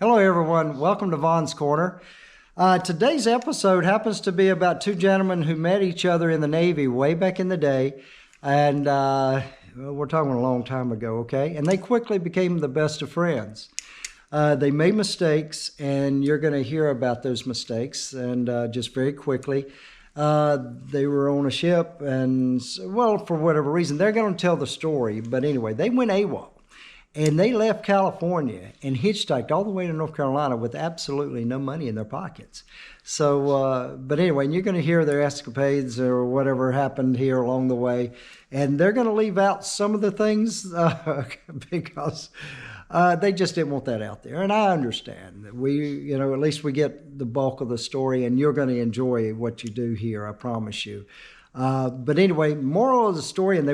Hello, everyone. Welcome to Vaughn's Corner. Today's episode happens to be about two gentlemen who met each other in the Navy way back in the day. And we're talking a long time ago, okay? And they quickly became the best of friends. They made mistakes, and you're going to hear about those mistakes. And just very quickly, they were on a ship, and, well, for whatever reason, they're going to tell the story. But anyway, they went AWOL. And they left California and hitchhiked all the way to North Carolina with absolutely no money in their pockets. So, but anyway, and you're going to hear their escapades or whatever happened here along the way. And they're going to leave out some of the things because they just didn't want that out there. And I understand that at least we get the bulk of the story, and you're going to enjoy what you do here, I promise you. But anyway, moral of the story, and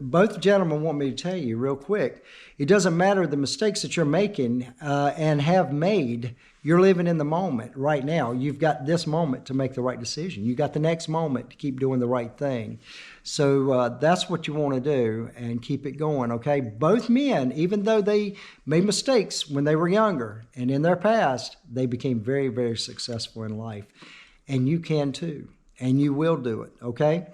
both gentlemen want me to tell you real quick, it doesn't matter the mistakes that you're making and have made. You're living in the moment right now. You've got this moment to make the right decision. You got the next moment to keep doing the right thing. So that's what you want to do and keep it going, okay? Both men, even though they made mistakes when they were younger and in their past, they became very, very successful in life. And you can too. And you will do it, okay?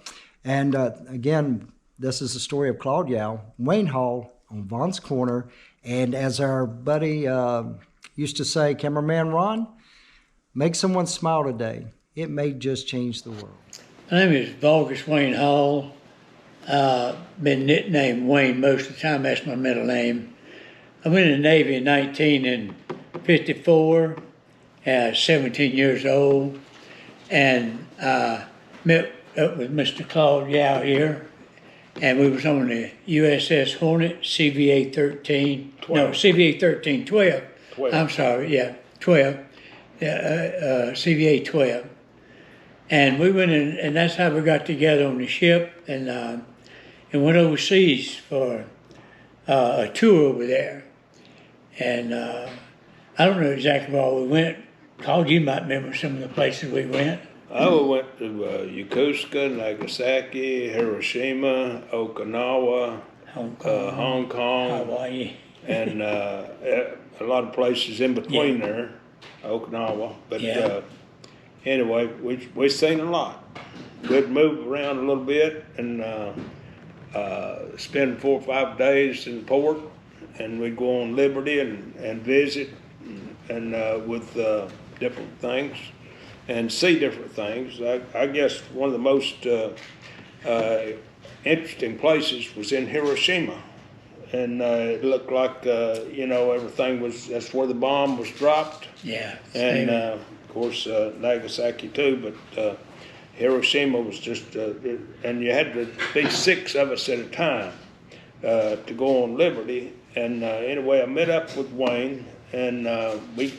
And again, this is the story of Claude Wayne Hall on Vaughn's Corner. And as our buddy used to say, cameraman Ron, make someone smile today. It may just change the world. My name is Vargas Wayne Hall. Been nicknamed Wayne most of the time. That's my middle name. I went in the Navy in 1954, 17 years old. And met up with Mr. Claude here, and we was on the USS Hornet, CVA 13, 12. No, CVA 13, 12. 12. I'm sorry, yeah, 12, CVA 12. And we went in, and that's how we got together on the ship, and went overseas for a tour over there. And I don't know exactly where we went. Claude, you might remember some of the places we went. I went to Yokosuka, Nagasaki, Hiroshima, Okinawa, Hong Kong, Hawaii, and a lot of places in between there, Okinawa. But anyway, we seen a lot. We'd move around a little bit and spend 4 or 5 days in port, and we'd go on Liberty and visit and with different things and see different things. I guess one of the most interesting places was in Hiroshima. And it looked like, everything that's where the bomb was dropped. Yeah. And of course, Nagasaki too, but Hiroshima was just, and you had to be 6 of us at a time to go on Liberty. And anyway, I met up with Wayne, and we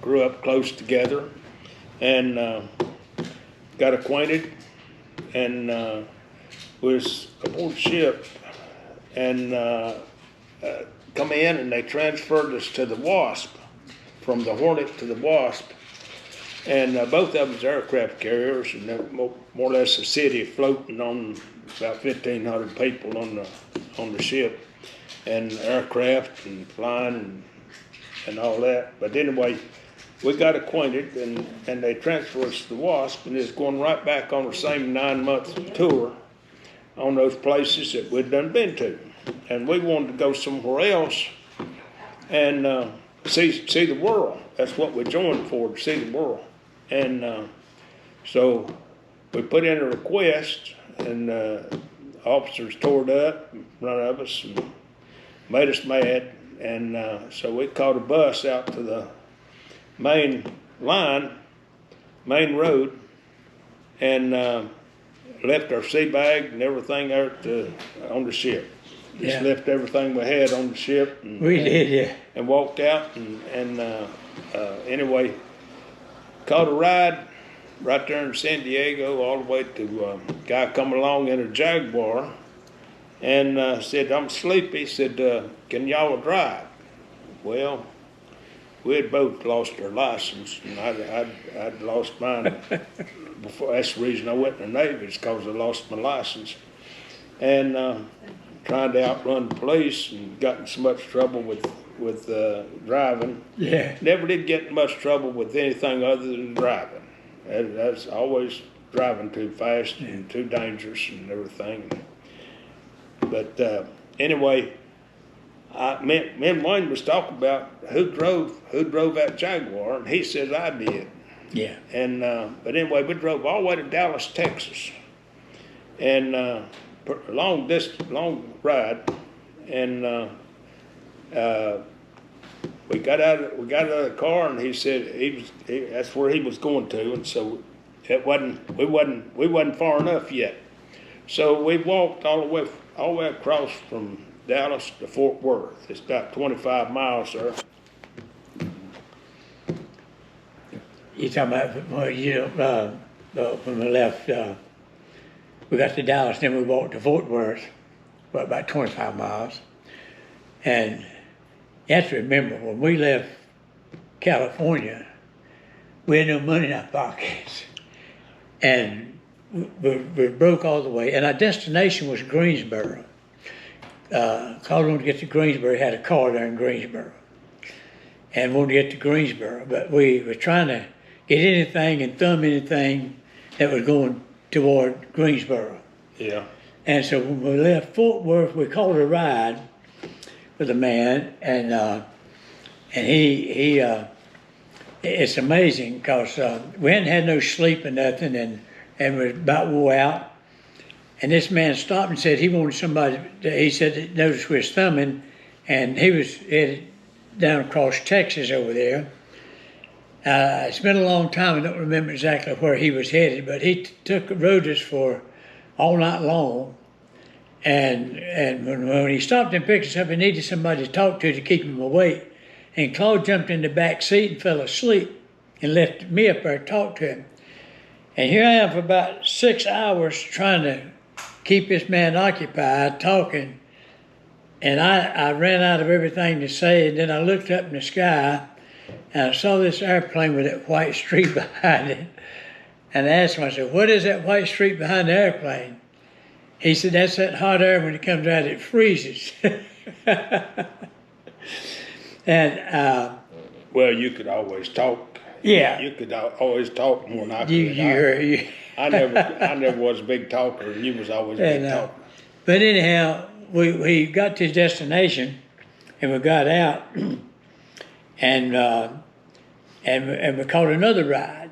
grew up close together and got acquainted, and was aboard ship and come in, and they transferred us to the Wasp, from the Hornet to the Wasp, and both of them's aircraft carriers, and they're more or less a city floating on about 1,500 people on the ship, and aircraft and flying and all that. But anyway, we got acquainted, and they transferred us to the Wasp, and it's going right back on the same 9-month tour on those places that we'd done been to. And we wanted to go somewhere else and see the world. That's what we joined for, to see the world. And so we put in a request, and officers tore it up in front of us and made us mad. And so we caught a bus out to the main road, and left our sea bag and everything there on the ship. Just left everything we had on the ship. And, and walked out, and anyway, caught a ride right there in San Diego all the way to a guy come along in a Jaguar, and said, "I'm sleepy." Said, "Can y'all drive?" Well, we had both lost our license, and I'd lost mine before. That's the reason I went in the Navy, is because I lost my license. And trying to outrun the police, and got in so much trouble with with driving. Yeah. Never did get in much trouble with anything other than driving. That's always driving too fast and too dangerous and everything. But anyway, me and Wayne was talking about who drove that Jaguar, and he says I did. Yeah. And but anyway, we drove all the way to Dallas, Texas, and long ride, and we got out of the car, and he said that's where he was going to, and so we wasn't far enough yet, so we walked all the way across from Dallas to Fort Worth. It's about 25 miles there. You talking about, when we left, we got to Dallas, then we walked to Fort Worth, about 25 miles. And you have to remember, when we left California, we had no money in our pockets. And we broke all the way. And our destination was Greensboro. Claude wanted to get to Greensboro, he had a car there in Greensboro. And wanted to get to Greensboro, but we were trying to get anything and thumb anything that was going toward Greensboro. Yeah. And so when we left Fort Worth, we called a ride with a man, and he it's amazing because we hadn't had no sleep or nothing, and we were about wore out. And this man stopped and said he wanted somebody. He said noticed we was thumbing, and he was headed down across Texas over there. It's been a long time. I don't remember exactly where he was headed, but he rode us for all night long. And when he stopped and picked us up, he needed somebody to talk to keep him awake. And Claude jumped in the back seat and fell asleep and left me up there to talk to him. And here I am for about 6 hours trying to keep this man occupied, talking. And I ran out of everything to say, and then I looked up in the sky, and I saw this airplane with that white streak behind it. And I asked him, I said, what is that white streak behind the airplane? He said, that's that hot air when it comes out, it freezes. And well, you could always talk. Yeah. You could always talk more than I could. I never was a big talker, and you was always a big talker. But anyhow, we got to his destination, and we got out, and we caught another ride.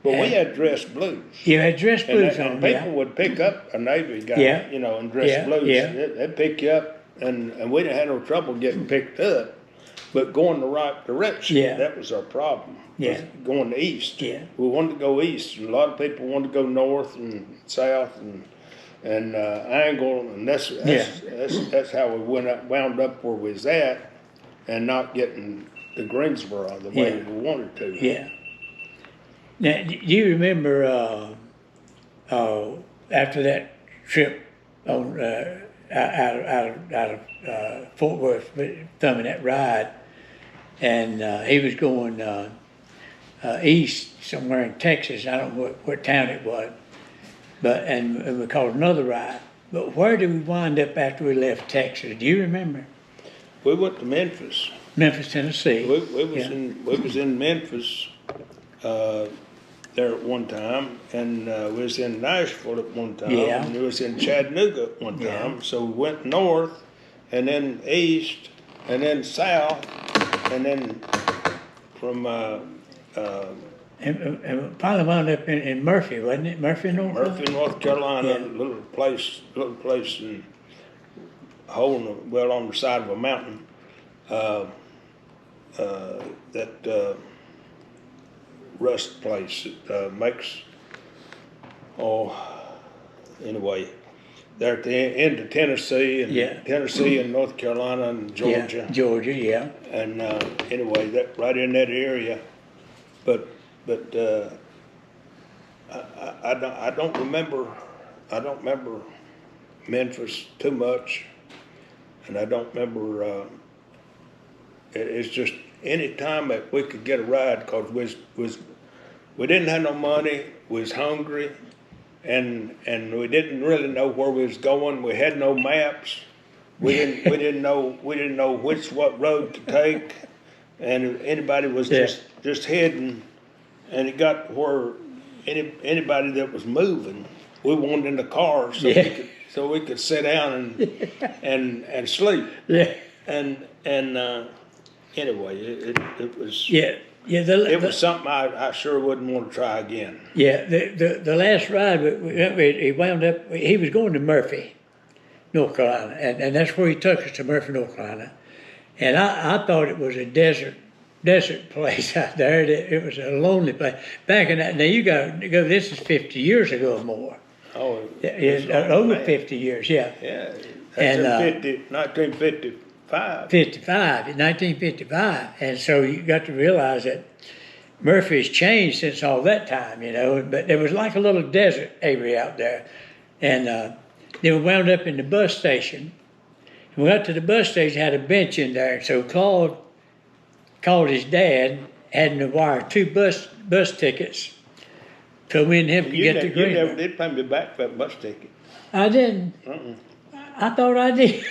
But we had dress blues. You had dress blues and on, people would pick up a Navy guy, in dress blues. They'd pick you up, and we didn't have no trouble getting picked up. But going the right direction, that was our problem. Yeah. Going east. Yeah. We wanted to go east, and a lot of people wanted to go north and south and angle, and that's how we wound up where we was at, and not getting to Greensboro the way we wanted to. Yeah. Now, do you remember after that trip on out of Fort Worth, thumbing that ride, and he was going east somewhere in Texas. I don't know what town it was, but and we caught another ride. But where did we wind up after we left Texas? Do you remember? We went to Memphis. Memphis, Tennessee. We was in Memphis there at one time, and we was in Nashville at one time, and we was in Chattanooga at one time. So we went north, and then east, and then south, and then from and finally wound up in Murphy, wasn't it? Murphy, North Carolina, little place in hole on the side of a mountain. That rust place that makes anyway, they're at the end of Tennessee and North Carolina and Georgia. Georgia, And anyway, that right in that area, but I don't remember Memphis too much, and I don't remember. It's just any time that we could get a ride, because we didn't have no money, we was hungry, and we didn't really know where we was going. We had no maps. we didn't know what road to take, and anybody was Yeah. just heading, and it got where anybody that was moving, we wanted in the car Yeah. so we could sit down and sleep. Yeah. And anyway, it was Yeah. Yeah. it was something I sure wouldn't want to try again. Yeah, the last ride, he wound up, he was going to Murphy, North Carolina, and that's where he took us, to Murphy, North Carolina. And I thought it was a desert place out there. It was a lonely place. Back in that, now you got to go, this is 50 years ago or more. Oh, Over 50 years, yeah. Yeah, And, that's in 1955. 1955. And so you got to realize that Murphy's changed since all that time, but there was like a little desert area out there. And then we wound up in the bus station. And we got to the bus station, had a bench in there. So Claude called his dad, had him to wire 2 bus tickets. So me and him could get to You Greenville. never did pay me back for that bus ticket. I didn't. I thought I did.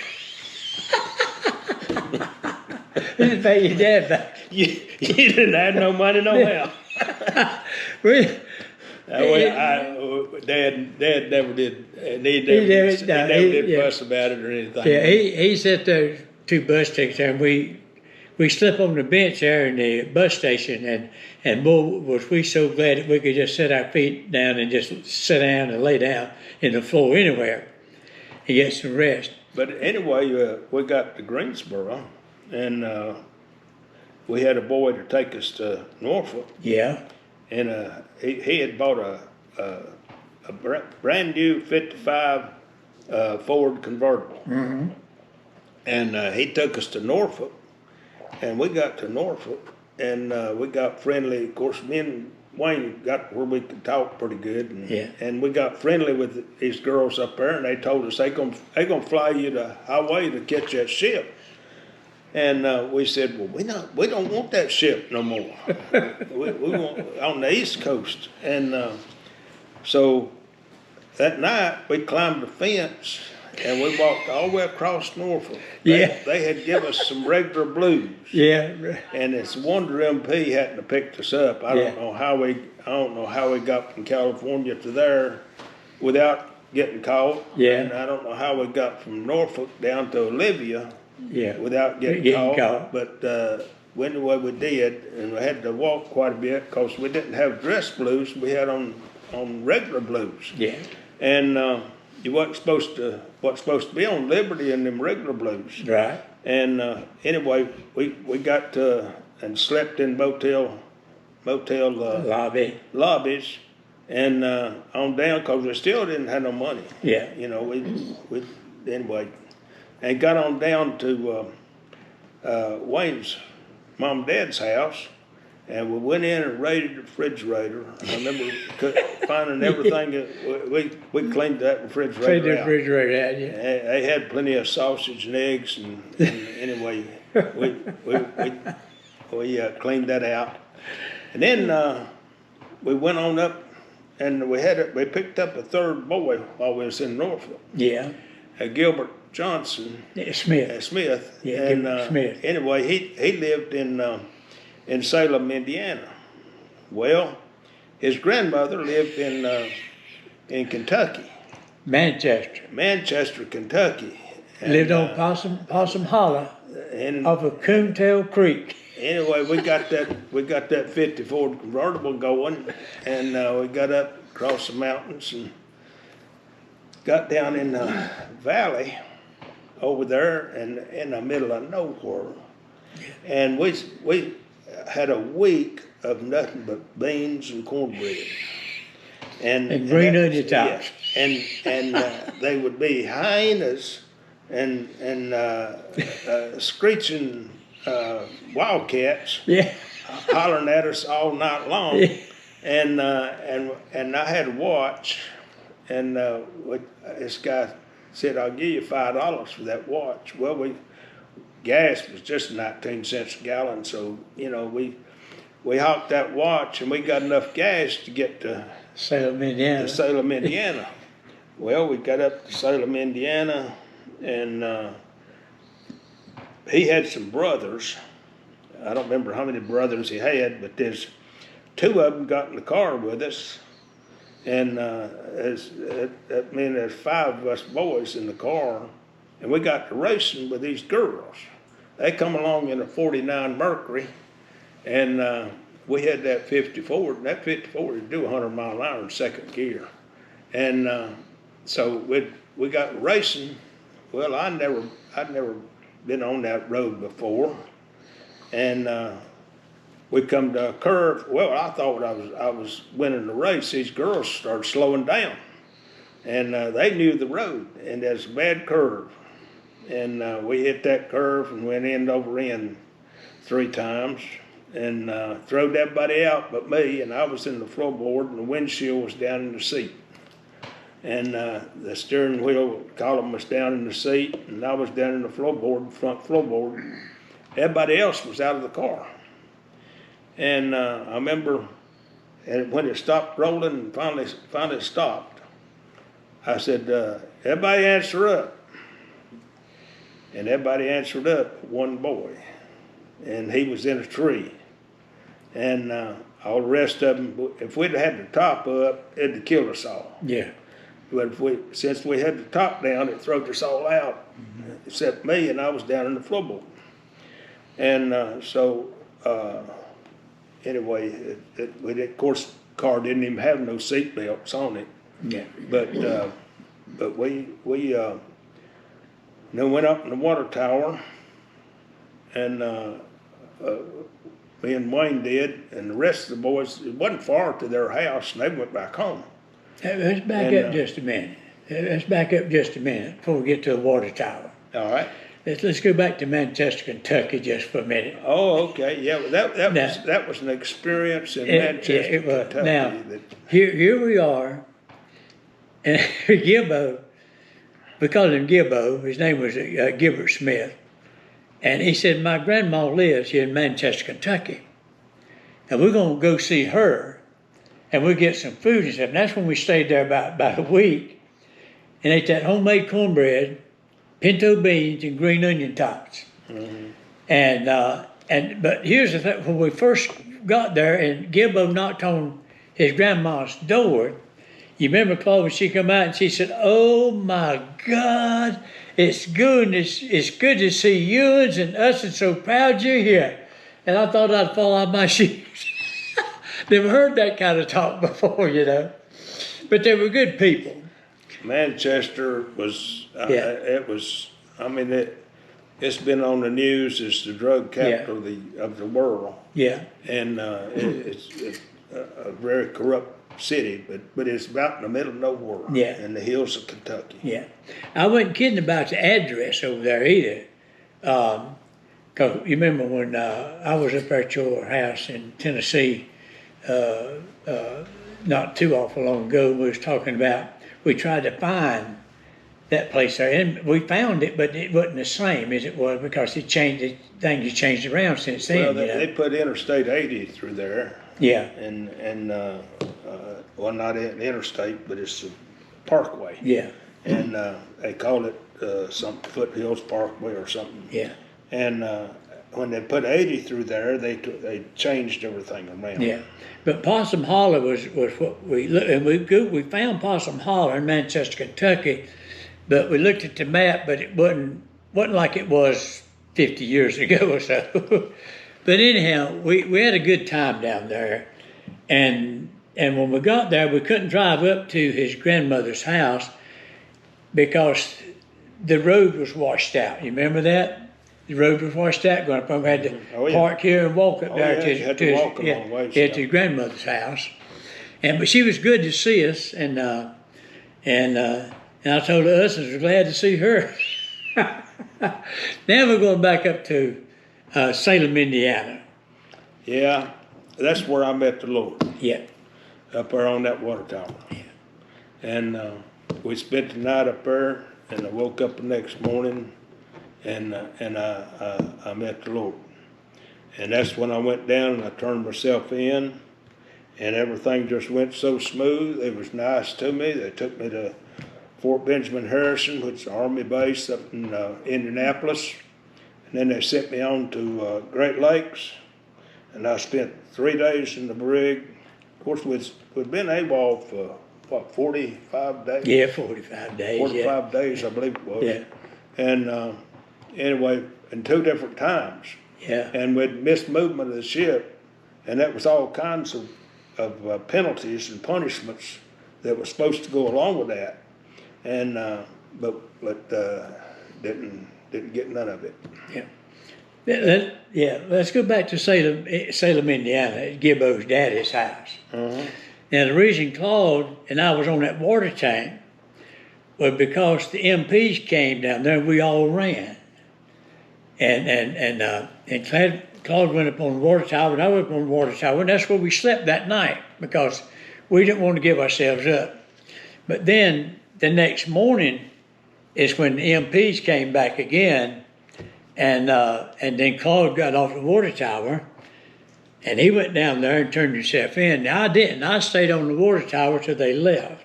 Didn't pay your dad back. You didn't have no money no how. Dad never did. He never did fuss about it or anything. Yeah, he set those 2 bus tickets there, and we slept on the bench there in the bus station, and boy, was we so glad that we could just set our feet down and just sit down and lay down in the floor anywhere and get some rest. But anyway, we got to Greensboro, and we had a boy to take us to Norfolk, Yeah. and he had bought a brand new '55 Ford convertible, and he took us to Norfolk, and we got to Norfolk, and we got friendly. Of course, me and Wayne got where we could talk pretty good, and we got friendly with these girls up there, and they told us they gonna fly you to Hawaii to catch that ship. And we said, well, we don't want that ship no more. we want on the East Coast. And so that night we climbed the fence and we walked all the way across Norfolk. They had given us some regular blues. Yeah. And it's a wonder MP hadn't have picked us up. I don't know how we got from California to there without getting caught. Yeah. And I don't know how we got from Norfolk down to Olivia. Yeah. Without getting caught. But anyway, we did, and we had to walk quite a bit because we didn't have dress blues. We had on regular blues. Yeah. And you wasn't supposed to be on Liberty in them regular blues. Right. And anyway, we got to and slept in motel lobbies, and on down because we still didn't have no money. Yeah. We anyway. And got on down to Wayne's mom and dad's house, and we went in and raided the refrigerator. I remember finding everything that we cleaned that refrigerator Cleaned the out. refrigerator out, yeah. They had plenty of sausage and eggs, and anyway, we cleaned that out, and then we went on up, and we picked up a third boy while we was in Norfolk. Yeah. Gilbert Johnson. Smith. Yeah, and Smith. Anyway, he lived in Salem, Indiana. Well, his grandmother lived in Kentucky. Manchester, Kentucky. And, lived on Possum Hollow off of Coontail Creek. Anyway, we got that 54 convertible going, and we got up across the mountains and got down in the valley over there and in the middle of nowhere. And we had a week of nothing but beans and cornbread. And green onion tops. Yeah. And they would be hyenas and screeching wildcats hollering at us all night long. Yeah. And I had a watch. And this guy said, I'll give you $5 for that watch. Well, gas was just 19 cents a gallon, so, we hawked that watch, and we got enough gas to get to Salem, Indiana. Well, we got up to Salem, Indiana, and he had some brothers. I don't remember how many brothers he had, but there's two of them got in the car with us. And there's five of us boys in the car, and we got to racing with these girls. They come along in a 49 Mercury, and we had that 54, and that 54 would do 100 mile an hour in second gear. And so we got racing. Well, I'd never been on that road before, and we come to a curve. Well, I thought I was winning the race. These girls started slowing down, and they knew the road, and there's a bad curve. And we hit that curve and went end over end 3 times, and throwed everybody out but me. And I was in the floorboard, and the windshield was down in the seat, and the steering wheel column was down in the seat, and I was down in the floorboard, front floorboard. Everybody else was out of the car. And I remember, and when it stopped rolling and finally stopped, I said, everybody answer up. And everybody answered up, one boy. And he was in a tree. And all the rest of them, if we'd had the top up, it'd have killed us all. Yeah. But since we had the top down, it threw us all out, except me, and I was down in the floorboard. And anyway, of course, the car didn't even have no seat belts on it. Yeah. But we went up in the water tower, and me and Wayne did, and the rest of the boys, it wasn't far to their house, and they went back home. Let's back up just a minute. Let's back up just a minute before we get to the water tower. All right. Let's go back to Manchester, Kentucky just for a minute. Oh, okay. Yeah, well, that was an experience in Manchester, Kentucky. Now, here we are, and Gibbo, we called him Gibbo. His name was Gilbert Smith. And he said, my grandma lives here in Manchester, Kentucky. And we're going to go see her, and we'll get some food and stuff. And that's when we stayed there about a week and ate that homemade cornbread, pinto beans, and green onion tots. Mm-hmm. But here's the thing: when we first got there, and Gilbo knocked on his grandma's door, you remember Claude when she come out and she said, "Oh my God, it's good. It's good to see you and us, and so proud you're here." And I thought I'd fall out my shoes. Never heard that kind of talk before, you know. But they were good people. Manchester was, it was, I mean, it's been on the news as the drug capital of the world. Yeah. And it's a very corrupt city, but it's about in the middle of nowhere. Yeah. In the hills of Kentucky. Yeah. I wasn't kidding about the address over there either. Because you remember when I was up there at your house in Tennessee, not too awful long ago, we was talking about, we tried to find that place there, and we found it, but it wasn't the same as it was because things have changed around since then. Well, they put Interstate 80 through there. Yeah. And well, not an interstate, but it's a parkway. Yeah. And they call it some Foothills Parkway or something. Yeah. And when they put 80 through there, they changed everything around. Yeah. But Possum Holler was what we looked, and we found Possum Holler in Manchester, Kentucky, but we looked at the map, but it wasn't like it was 50 years ago or so. But anyhow, we had a good time down there, and when we got there, we couldn't drive up to his grandmother's house because the road was washed out. You remember that? The road was washed out. Going up, we had to park here and walk up there to his grandmother's house. But she was good to see us, and I told us I was glad to see her. Now we're going back up to Salem, Indiana. Yeah, that's where I met the Lord. Yeah. Up there on that water tower. Yeah. And we spent the night up there, and I woke up the next morning, and I met the Lord. And that's when I went down and I turned myself in, and everything just went so smooth. It was nice to me. They took me to Fort Benjamin Harrison, which is an Army base up in Indianapolis. And then they sent me on to Great Lakes, and I spent 3 days in the brig. Of course, we'd been AWOL for, what, 45 days? Yeah, 45 days. 45 days, I believe it was. Yeah. And anyway, in 2 different times. Yeah. And we'd missed movement of the ship, and that was all kinds of penalties and punishments that were supposed to go along with that. And but didn't get none of it. Yeah. Let's go back to Salem, Indiana, at Gibbo's daddy's house. Uh-huh. Now, the reason Claude and I was on that water tank was because the MPs came down there and we all ran. And Claude went up on the water tower and I went up on the water tower, and that's where we slept that night because we didn't want to give ourselves up. But then the next morning is when the MPs came back again, and then Claude got off the water tower, and he went down there and turned himself in. Now I didn't. I stayed on the water tower till they left,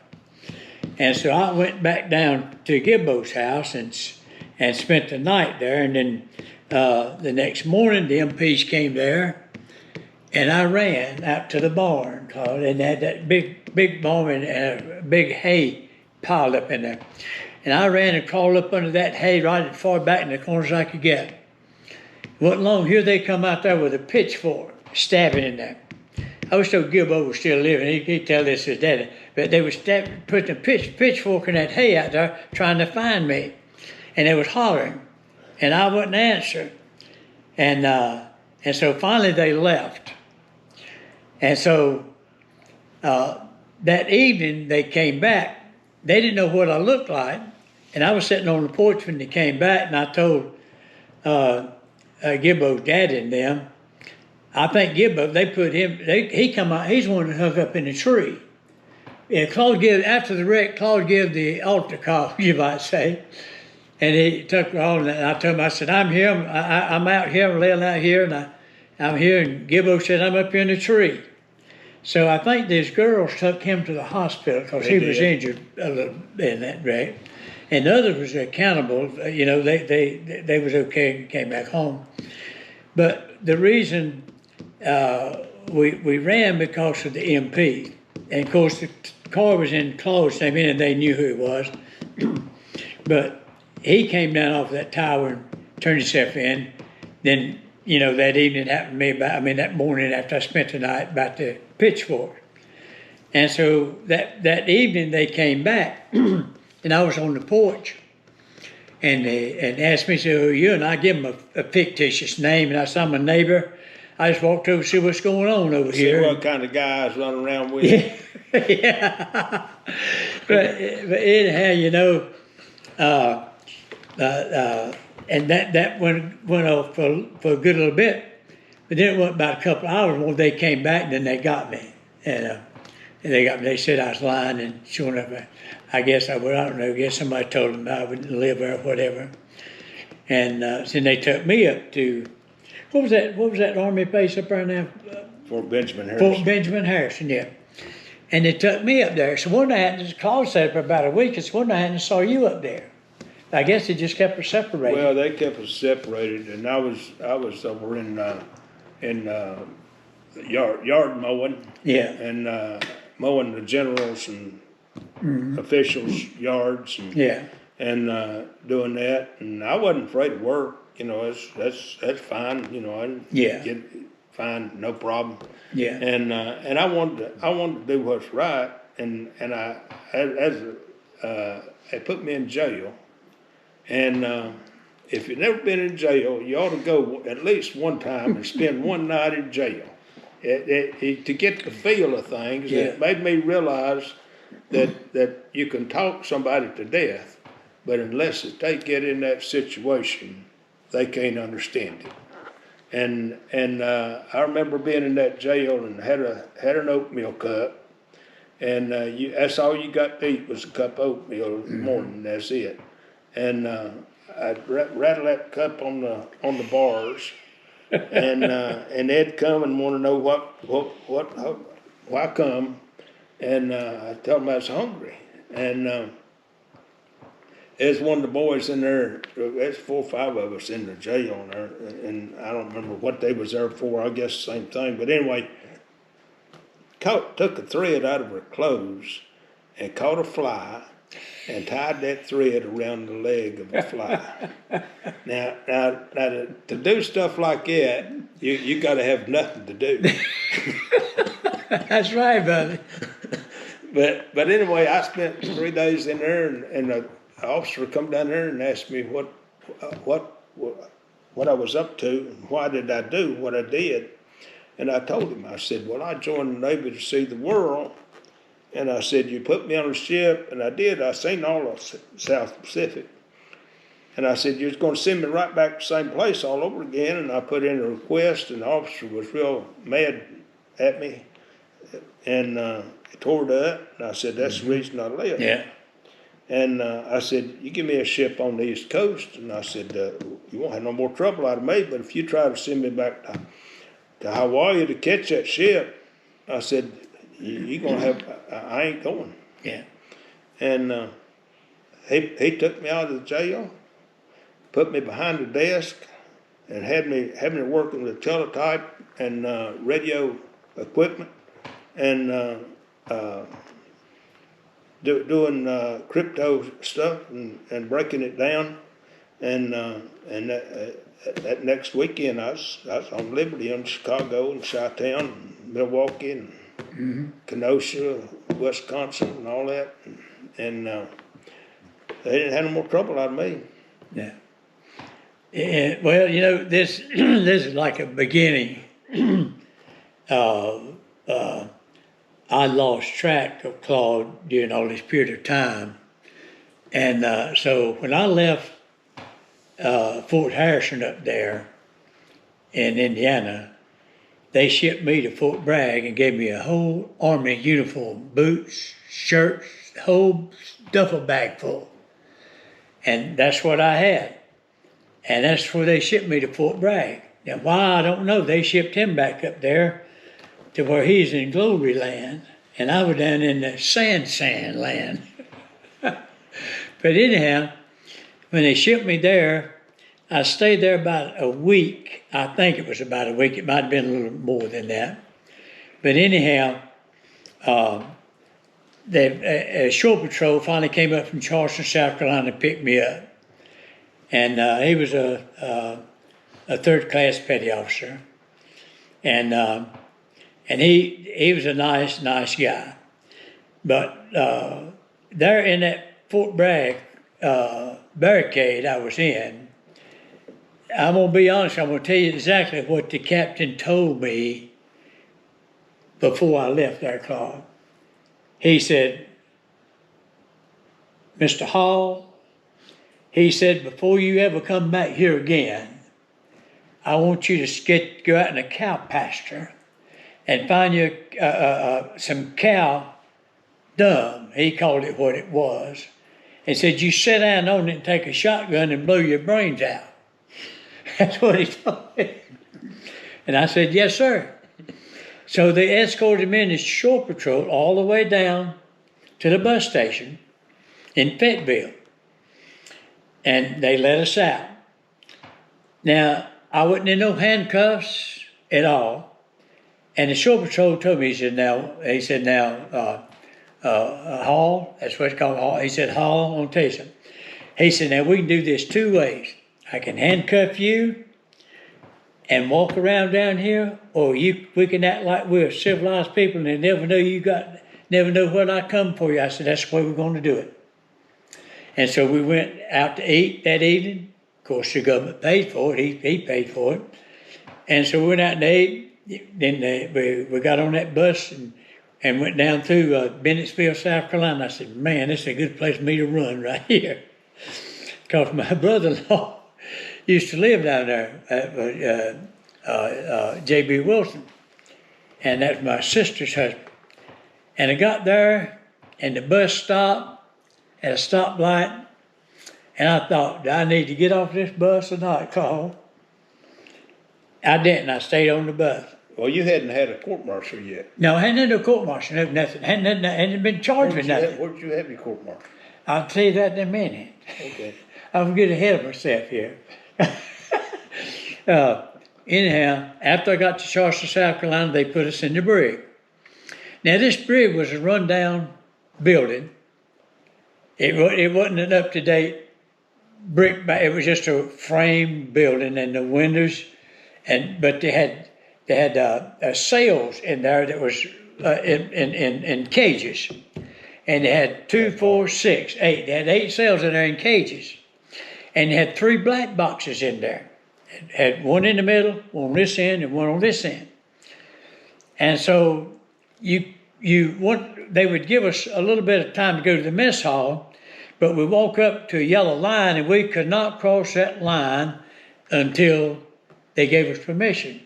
and so I went back down to Gibbo's house and spent the night there. And then the next morning the MPs came there, and I ran out to the barn, Claude, and they had that big barn and a big hay piled up in there. And I ran and crawled up under that hay right as far back in the corner as I could get. It wasn't long, here they come out there with a pitchfork, stabbing in there. I was told Gilbo was still living. He'd tell this to his daddy. But they was putting a pitchfork in that hay out there trying to find me. And they was hollering. And I wouldn't answer. And so finally they left. And so that evening they came back. They didn't know what I looked like. And I was sitting on the porch when they came back, and I told Gibbo's daddy and them, I think Gibbo, they put him, he come out, he's the one that hung up in the tree. Yeah, after the wreck, Claude gave the altar call, you might say. And he took on, and I told him, I said, I'm here, I'm out here, I'm laying out here, and I'm here, and Gibbo said, I'm up here in the tree. So I think these girls took him to the hospital because he was injured a little in that wreck. And the others was accountable, they was okay and came back home. But the reason we ran because of the MP. And of course the car was in Claude's name and they knew who it was. But he came down off that tower and turned himself in. Then, that evening happened to me that morning after I spent the night about the pitchfork. And so that evening they came back and I was on the porch and asked me, so who are you? And I give them a fictitious name, and I saw my neighbor. I just walked over to see what's going on over here. See what kind of guys running around with you. Yeah. but anyhow, and that went off for a good little bit. But then it went about a couple of hours more. They came back and then they got me. And they got me. They said I was lying, and sure enough, I guess I would. I don't know. I guess somebody told them I wouldn't live there or whatever. And then they took me up to what was that army base up there now? Fort Benjamin Harrison. Fort Benjamin Harrison, yeah. And they took me up there. So one night, Claude said for about a week, it's one night I saw you up there. I guess they just kept us separated. Well, they kept us separated, and I was over in yard mowing. Yeah. And mowing the generals and officials' yards. And, yeah. And doing that, and I wasn't afraid to work. That's fine. I get fine, no problem. Yeah. And I wanted to do what's right, and they put me in jail. And if you've never been in jail, you ought to go at least one time and spend one night in jail to get the feel of things. Yeah. It made me realize that you can talk somebody to death, but unless they get in that situation, they can't understand it. And I remember being in that jail and had an oatmeal cup, and that's all you got to eat was a cup of oatmeal in the morning. That's it. And I'd rattle that cup on the bars, and they'd come and want to know why come, and I tell them I was hungry, and there's one of the boys in there, there's 4 or 5 of us in the jail in there, and I don't remember what they was there for, I guess the same thing, but anyway, took a thread out of her clothes and caught a fly and tied that thread around the leg of the fly. now to do stuff like that, you got to have nothing to do. That's right, brother. But anyway, I spent 3 days in there, and the officer come down there and asked me what I was up to and why did I do what I did. And I told him, I said, well, I joined the Navy to see the world. And I said, you put me on a ship, and I did. I seen all of South Pacific. And I said, you're going to send me right back to the same place all over again. And I put in a request, and the officer was real mad at me. And he tore it up. And I said, that's the reason I left. Yeah. And I said, you give me a ship on the East Coast. And I said, you won't have no more trouble out of me. But if you try to send me back to Hawaii to catch that ship, I said, you're going to have, I ain't going. Yeah. And he took me out of the jail, put me behind the desk, and had me working with teletype and radio equipment, and doing crypto stuff and breaking it down. And that next weekend, I was on Liberty in Chicago and Chi-Town, Milwaukee, and Kenosha, Wisconsin, and all that. And they didn't have no more trouble out of me. Yeah. Well, you know, this this is like a beginning. I lost track of Claude during all this period of time. And so when I left Fort Harrison up there in Indiana, they shipped me to Fort Bragg and gave me a whole Army uniform, boots, shirts, whole duffel bag full. And that's what I had. And that's where they shipped me to Fort Bragg. Now, why, I don't know. They shipped him back up there to where he's in glory land, and I was down in the sand land. But anyhow, when they shipped me there, I stayed there about a week. I think it was about a week. It might have been a little more than that. But anyhow, the Shore Patrol finally came up from Charleston, South Carolina to pick me up. And he was a third-class petty officer. And he was a nice guy. But there in that Fort Bragg barricade I was in, I'm going to be honest, I'm going to tell you exactly what the captain told me before I left there, Claude. He said, Mr. Hall, he said, before you ever come back here again, I want you to go out in a cow pasture and find you some cow dung. He called it what it was. And said, you sit down on it and take a shotgun and blow your brains out. That's what he told me. And I said, yes, sir. So they escorted me in the Shore Patrol all the way down to the bus station in Fayetteville. And they let us out. Now, I wasn't in no handcuffs at all. And the Shore Patrol told me, he said, Hall, that's what it's called, Hall. He said, Hall, I'm going to tell you something. He said, now we can do this 2 ways. I can handcuff you and walk around down here, or we can act like we're civilized people and they never know what I come for you. I said, that's the way we're going to do it. And so we went out to eat that evening. Of course, the government paid for it. He paid for it. And so we went out and ate. Then we got on that bus and went down through Bennettsville, South Carolina. I said, man, this is a good place for me to run right here. Because my brother-in-law used to live down there at J.B. Wilson. And that's my sister's husband. And I got there, and the bus stopped at a stoplight. And I thought, do I need to get off this bus or not, Carl? I didn't. I stayed on the bus. Well, you hadn't had a court-martial yet. No, I hadn't had no court-martial, no, nothing. Hadn't been charged with nothing. Where did you have your court-martial? I'll tell you that in a minute. Okay. I'm getting ahead of myself here. Anyhow, after I got to Charleston, South Carolina, they put us in the brig. Now, this brig was a rundown building. It wasn't an up-to-date brick, it was just a frame building, and the windows, but they had sails in there that was in cages, and they had 2, 4, 6, 8. They had 8 sails in there in cages, and they had 3 black boxes in there. It had one in the middle, one on this end, and one on this end. And so they would give us a little bit of time to go to the mess hall, but we walk up to a yellow line, and we could not cross that line until they gave us permission.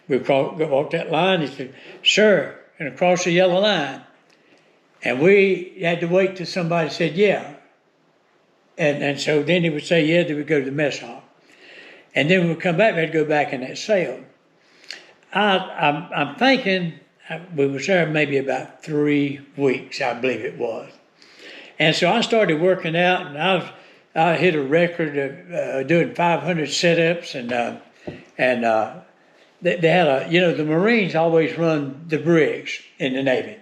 We walked that line, and said, "Sir," and across the yellow line. And we had to wait till somebody said, "Yeah." And so then he would say, "Yeah," then we'd go to the mess hall. And then when we come back, we had to go back in that cell. I'm thinking we were there maybe about 3 weeks, I believe it was. And so I started working out, and I hit a record of doing 500 sit-ups, and they had the Marines always run the brigs in the Navy.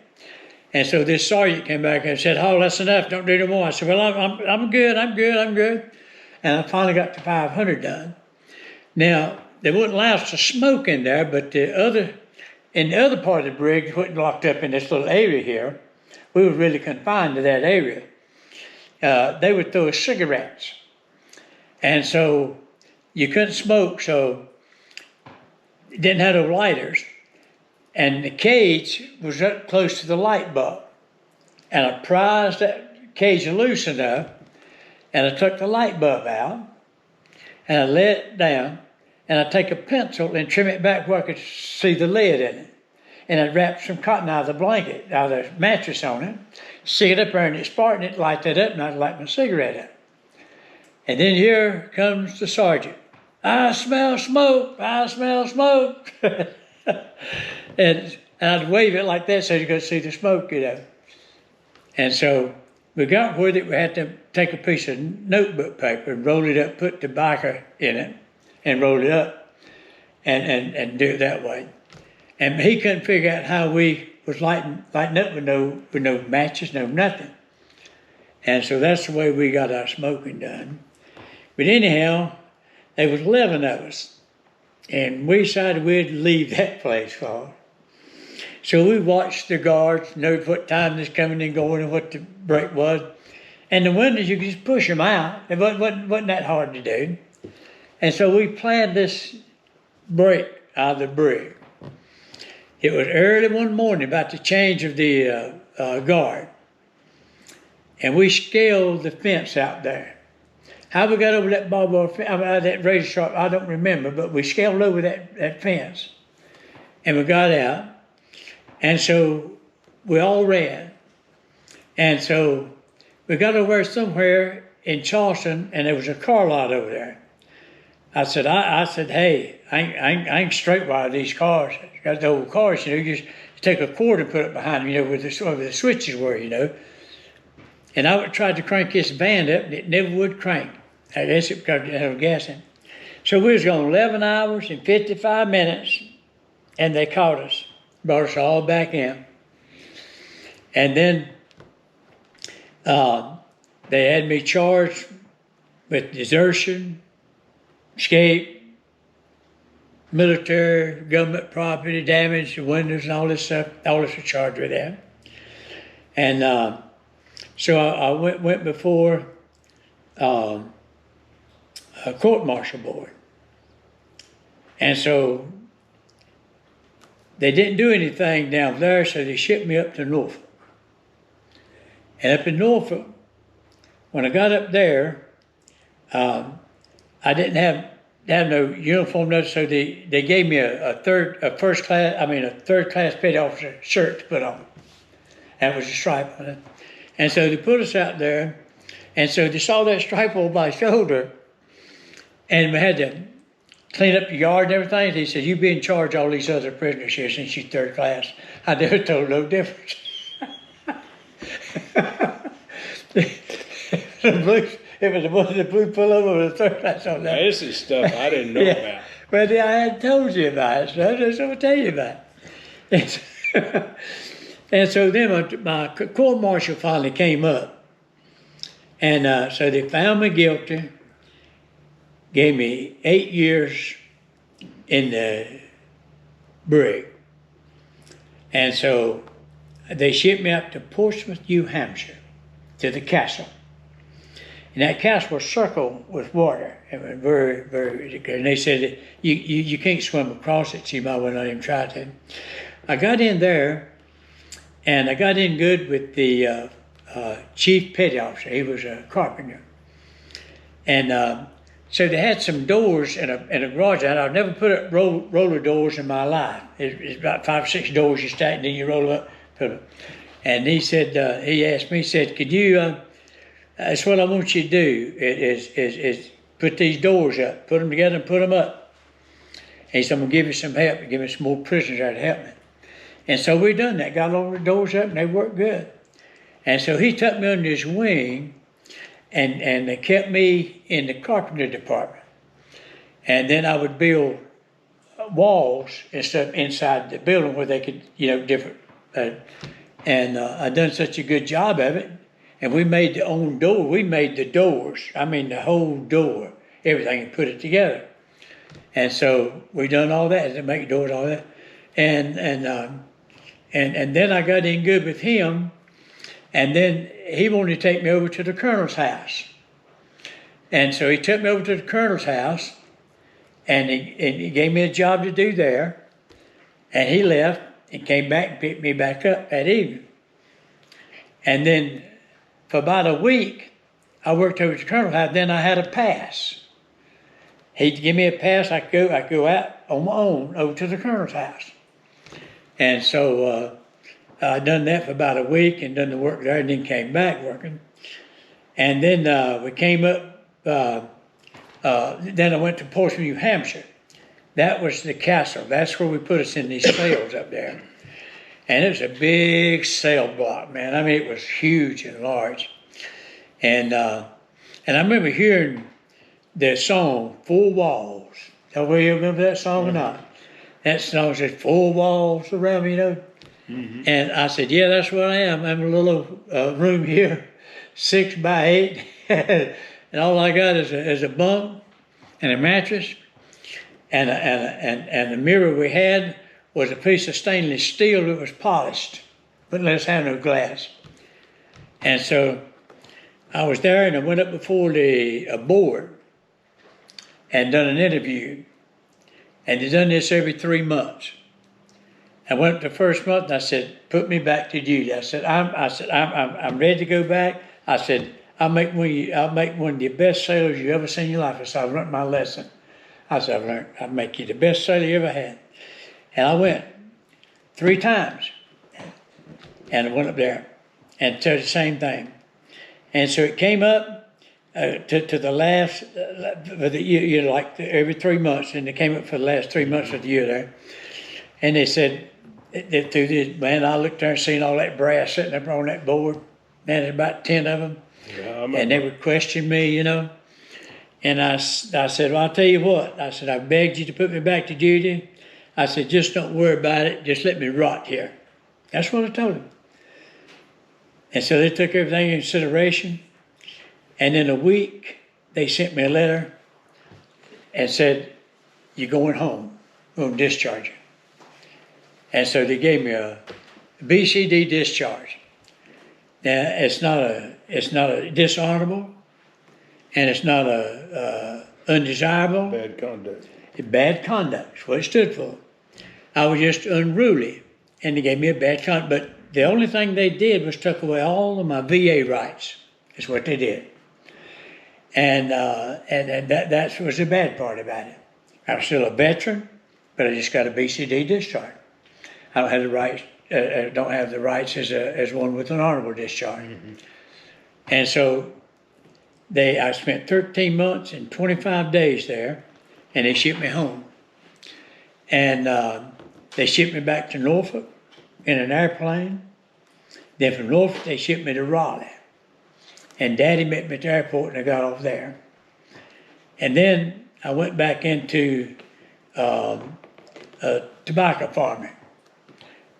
And so this sergeant came back and said, "Oh, that's enough, don't do no more." I said, "Well, I'm good. And I finally got to 500 done. Now, they wouldn't allow us to smoke in there, but in the other part of the brig, wasn't locked up in this little area here. We were really confined to that area. They would throw us cigarettes. And so you couldn't smoke, so didn't have no lighters. And the cage was up close to the light bulb. And I prized that cage loose enough, and I took the light bulb out, and I let it down, and I'd take a pencil and trim it back where I could see the lid in it. And I'd wrap some cotton out of the blanket, out of the mattress on it, stick it up there, and it sparked, and it light that up, and I'd light my cigarette up. And then here comes the sergeant. "I smell smoke, I smell smoke." and I'd wave it like that so you could see the smoke, And so we got where we had to take a piece of notebook paper and roll it up, put tobacco in it, and roll it up, and do it that way. And he couldn't figure out how we was lighting up with no matches, no nothing. And so that's the way we got our smoking done. But anyhow, there was 11 of us, and we decided we'd leave that place, Claude. So we watched the guards, know what time was coming and going and what the break was. And the windows, you could just push them out. It wasn't that hard to do. And so we planned this break out of the brig. It was early one morning, about the change of the guard. And we scaled the fence out there. How we got over that barbed wire fence, that razor sharp, I don't remember, but we scaled over that fence. And we got out. And so we all ran. And so we got over somewhere in Charleston, and there was a car lot over there. I said, "Hey, I ain't straight wire these cars. Got the old cars, you just take a cord and put it behind them, where the switches were, And I tried to crank this van up, and it never would crank. I guess it because it had gas in it. So we was gone 11 hours and 55 minutes, and they caught us, brought us all back in. And then they had me charged with desertion, escape, military, government property damage, the windows and all this stuff. All this was charged with that. And so I went before a court-martial board. And so they didn't do anything down there, so they shipped me up to Norfolk. And up in Norfolk, when I got up there, I didn't have no uniform, so they gave me a third class petty officer shirt to put on. That was a stripe on it. And so they put us out there, and so they saw that stripe on my shoulder, and we had to clean up the yard and everything. He said, "You be in charge of all these other prisoners here since you're third class." I never told no difference. It was one of the blue pullover with a third class on Now, that. this is stuff I didn't know about. But I hadn't told you about it, so I just want to tell you about it. And so then my court martial finally came up. And so they found me guilty, gave me 8 years in the brig. And so they shipped me up to Portsmouth, New Hampshire, to the castle. And that castle was circled with water. It was very, very good. And they said that you can't swim across it, so you might well not even try to. I got in there, and I got in good with the chief petty officer. He was a carpenter. And so they had some doors in a garage. I've never put up roller doors in my life. It's about 5 or 6 doors you stack, and then you roll them up, put them. And he said, he asked me, he said, could you, that's what I want you to do, is put these doors up, put them together and put them up. And he said, I'm going to give you some help, give me some more prisoners there to help me. And so we done that, got all the doors up, and they worked good. And so he took me under his wing, and they kept me in the carpenter department. And then I would build walls and stuff inside the building where they could, different. I'd done such a good job of it. And we made the own door. We made the doors. I mean, the whole door, everything, and put it together. And so we done all that, to make doors, all that. And then I got in good with him. And then he wanted to take me over to the colonel's house. And so he took me over to the colonel's house, and he gave me a job to do there. And he left and came back and picked me back up that evening. And then for about a week, I worked over to the colonel's house. Then I had a pass. He'd give me a pass. I could go out on my own over to the colonel's house. And so I done that for about a week and done the work there, and then came back working. And then we came up, then I went to Portsmouth, New Hampshire. That was the castle. That's where we put us in these cells up there. And it was a big cell block, man. I mean, it was huge and large. And I remember hearing the song, 4 Walls. Do you remember that song or not? That song said, 4 walls around me, Mm-hmm. And I said, yeah, that's what I am. I'm in a little room here, 6 by 8. And all I got is a bunk and a mattress. And the mirror we had was a piece of stainless steel that was polished, but let us have no glass. And so I was there, and I went up before a board and done an interview. And they done this every 3 months. I went up the first month, and I said, put me back to duty. I said, I'm ready to go back. I said, I'll make one of the best sailors you ever seen in your life. I said, I've learned my lesson. I said, I'll make you the best sailor you ever had. And I went 3 times. And I went up there and said the same thing. And so it came up to the last, for the year, like every 3 months, and it came up for the last 3 months of the year there. And they said, through this, man, I looked there and seen all that brass sitting up on that board. Man, there's about 10 of them. Yeah, and they would question me, And I said, well, I'll tell you what. I said, I begged you to put me back to duty. I said, just don't worry about it. Just let me rot here. That's what I told them. And so they took everything in consideration. And in a week, they sent me a letter and said, you're going home. We're going to discharge you. And so they gave me a BCD discharge. Now, it's not a dishonorable, and it's not a undesirable. Bad conduct. Bad conduct is what it stood for. I was just unruly, and they gave me a bad conduct. But the only thing they did was took away all of my VA rights. Is what they did. And that was the bad part about it. I was still a veteran, but I just got a BCD discharge. I don't have the rights. Don't have the rights as one with an honorable discharge. Mm-hmm. And so I spent 13 months and 25 days there, and they shipped me home. And they shipped me back to Norfolk in an airplane. Then from Norfolk, they shipped me to Raleigh. and Daddy met me at the airport, and I got off there. And then I went back into tobacco farming.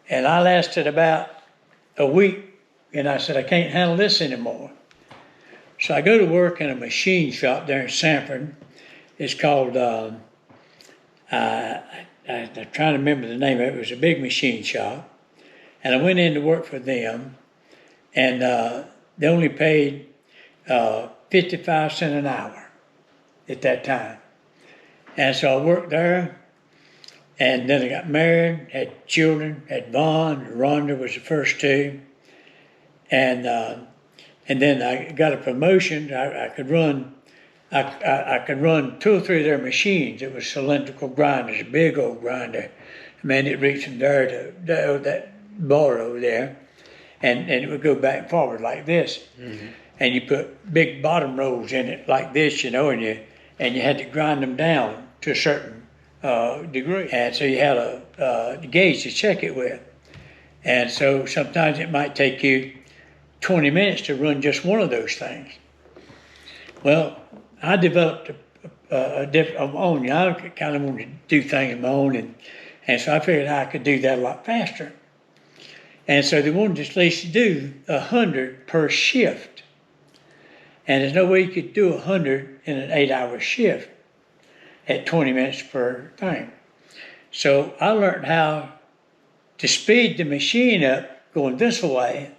And I lasted about a week, and I said, I can't handle this anymore. So I go to work in a machine shop there in Sanford. It's called, I'm trying to remember the name of it. It was a big machine shop. And I went in to work for them, and they only paid 55 cents an hour at that time. And so I worked there, and then I got married, had children, had Vaughn, Rhonda was the first two. And then I got a promotion. I could run 2 or 3 of their machines. It was cylindrical grinders, a big old grinder. Man, it reached from there to that bar over there, and it would go back and forward like this. Mm-hmm. And you put big bottom rolls in it like this, and you had to grind them down to a certain degree. And so you had a gauge to check it with. And so sometimes it might take you 20 minutes to run just one of those things. Well, I developed a different on my own. I kind of wanted to do things on my own, and so I figured I could do that a lot faster. And so they wanted us at least to do 100 per shift. And there's no way you could do 100 in an 8-hour shift at 20 minutes per thing. So I learned how to speed the machine up going this way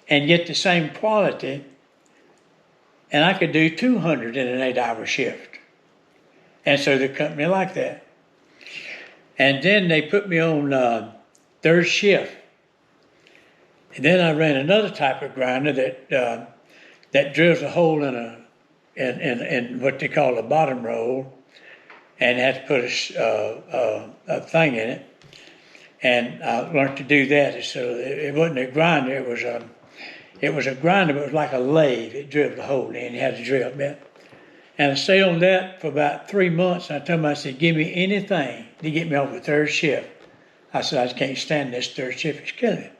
and get the same quality, and I could do 200 in an 8-hour shift. And so the company liked that. And then they put me on third shift. And then I ran another type of grinder that drills a hole in what they call a bottom roll, and had to put a thing in it. And I learned to do that. So it wasn't a grinder, it was a grinder, but it was like a lathe. It drilled a hole in, you had to drill it. And I stayed on that for about 3 months. And I told them, I said, give me anything to get me off the third shift. I said, I just can't stand this third shift, it's killing me.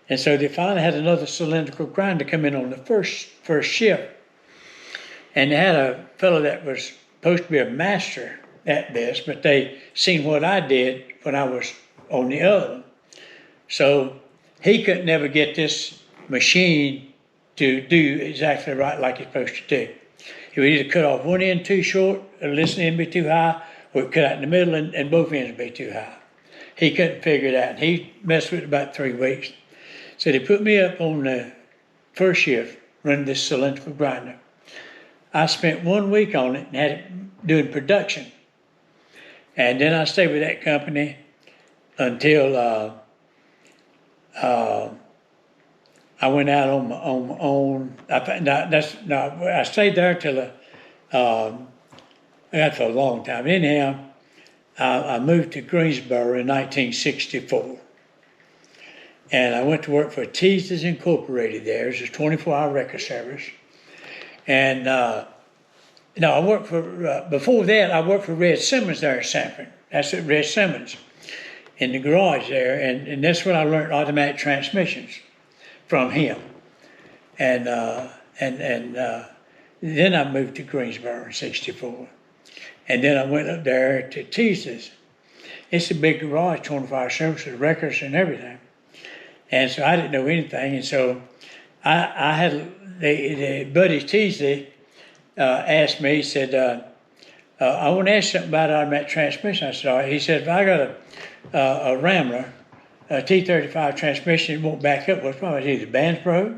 And so they finally had another cylindrical grinder come in on the first shift. And they had a fellow that was supposed to be a master at this, but they seen what I did when I was on the other one. So he couldn't never get this machine to do exactly right like it's supposed to do. He would either cut off one end too short, or listen end be too high, or cut out in the middle and both ends be too high. He couldn't figure it out. And he messed with it about 3 weeks. So they put me up on the first shift running this cylindrical grinder. I spent 1 week on it and had it doing production. And then I stayed with that company until I went out on my own. I stayed there till I got for a long time. Anyhow, I moved to Greensboro in 1964. And I went to work for Teases Incorporated there. It's a 24-hour record service. And I worked for, before that, I worked for Red Simmons there in Sanford. That's at Red Simmons in the garage there. And that's when I learned automatic transmissions from him. And then I moved to Greensboro in 64. And then I went up there to Teases. It's a big garage, 24-hour service with records and everything. And so I didn't know anything. And so I had the buddy Teasley asked me, he said, I want to ask you something about automatic transmission. I said, all right. He said, if I got a Rambler, a T35 transmission, it won't back up. What's probably either band's broke.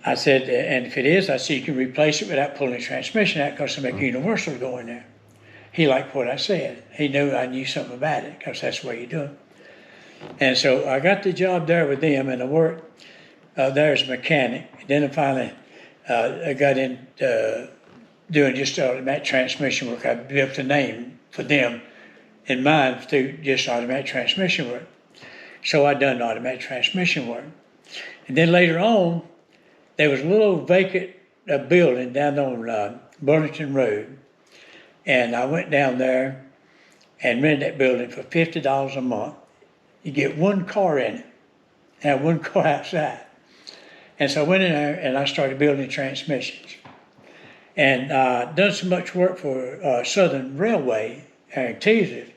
I said, and if it is, I said, you can replace it without pulling the transmission out because to make universal go in there. He liked what I said. He knew I knew something about it because that's the way you do it. And so I got the job there with them, and I worked there as a mechanic. And then I finally I got into doing just automatic transmission work. I built a name for them in mind through just automatic transmission work. So I done automatic transmission work. And then later on, there was a little vacant building down on Burlington Road. And I went down there and rented that building for $50 a month. You get one car in it, and one car outside. And so I went in there and I started building transmissions. And done so much work for Southern Railway in Texas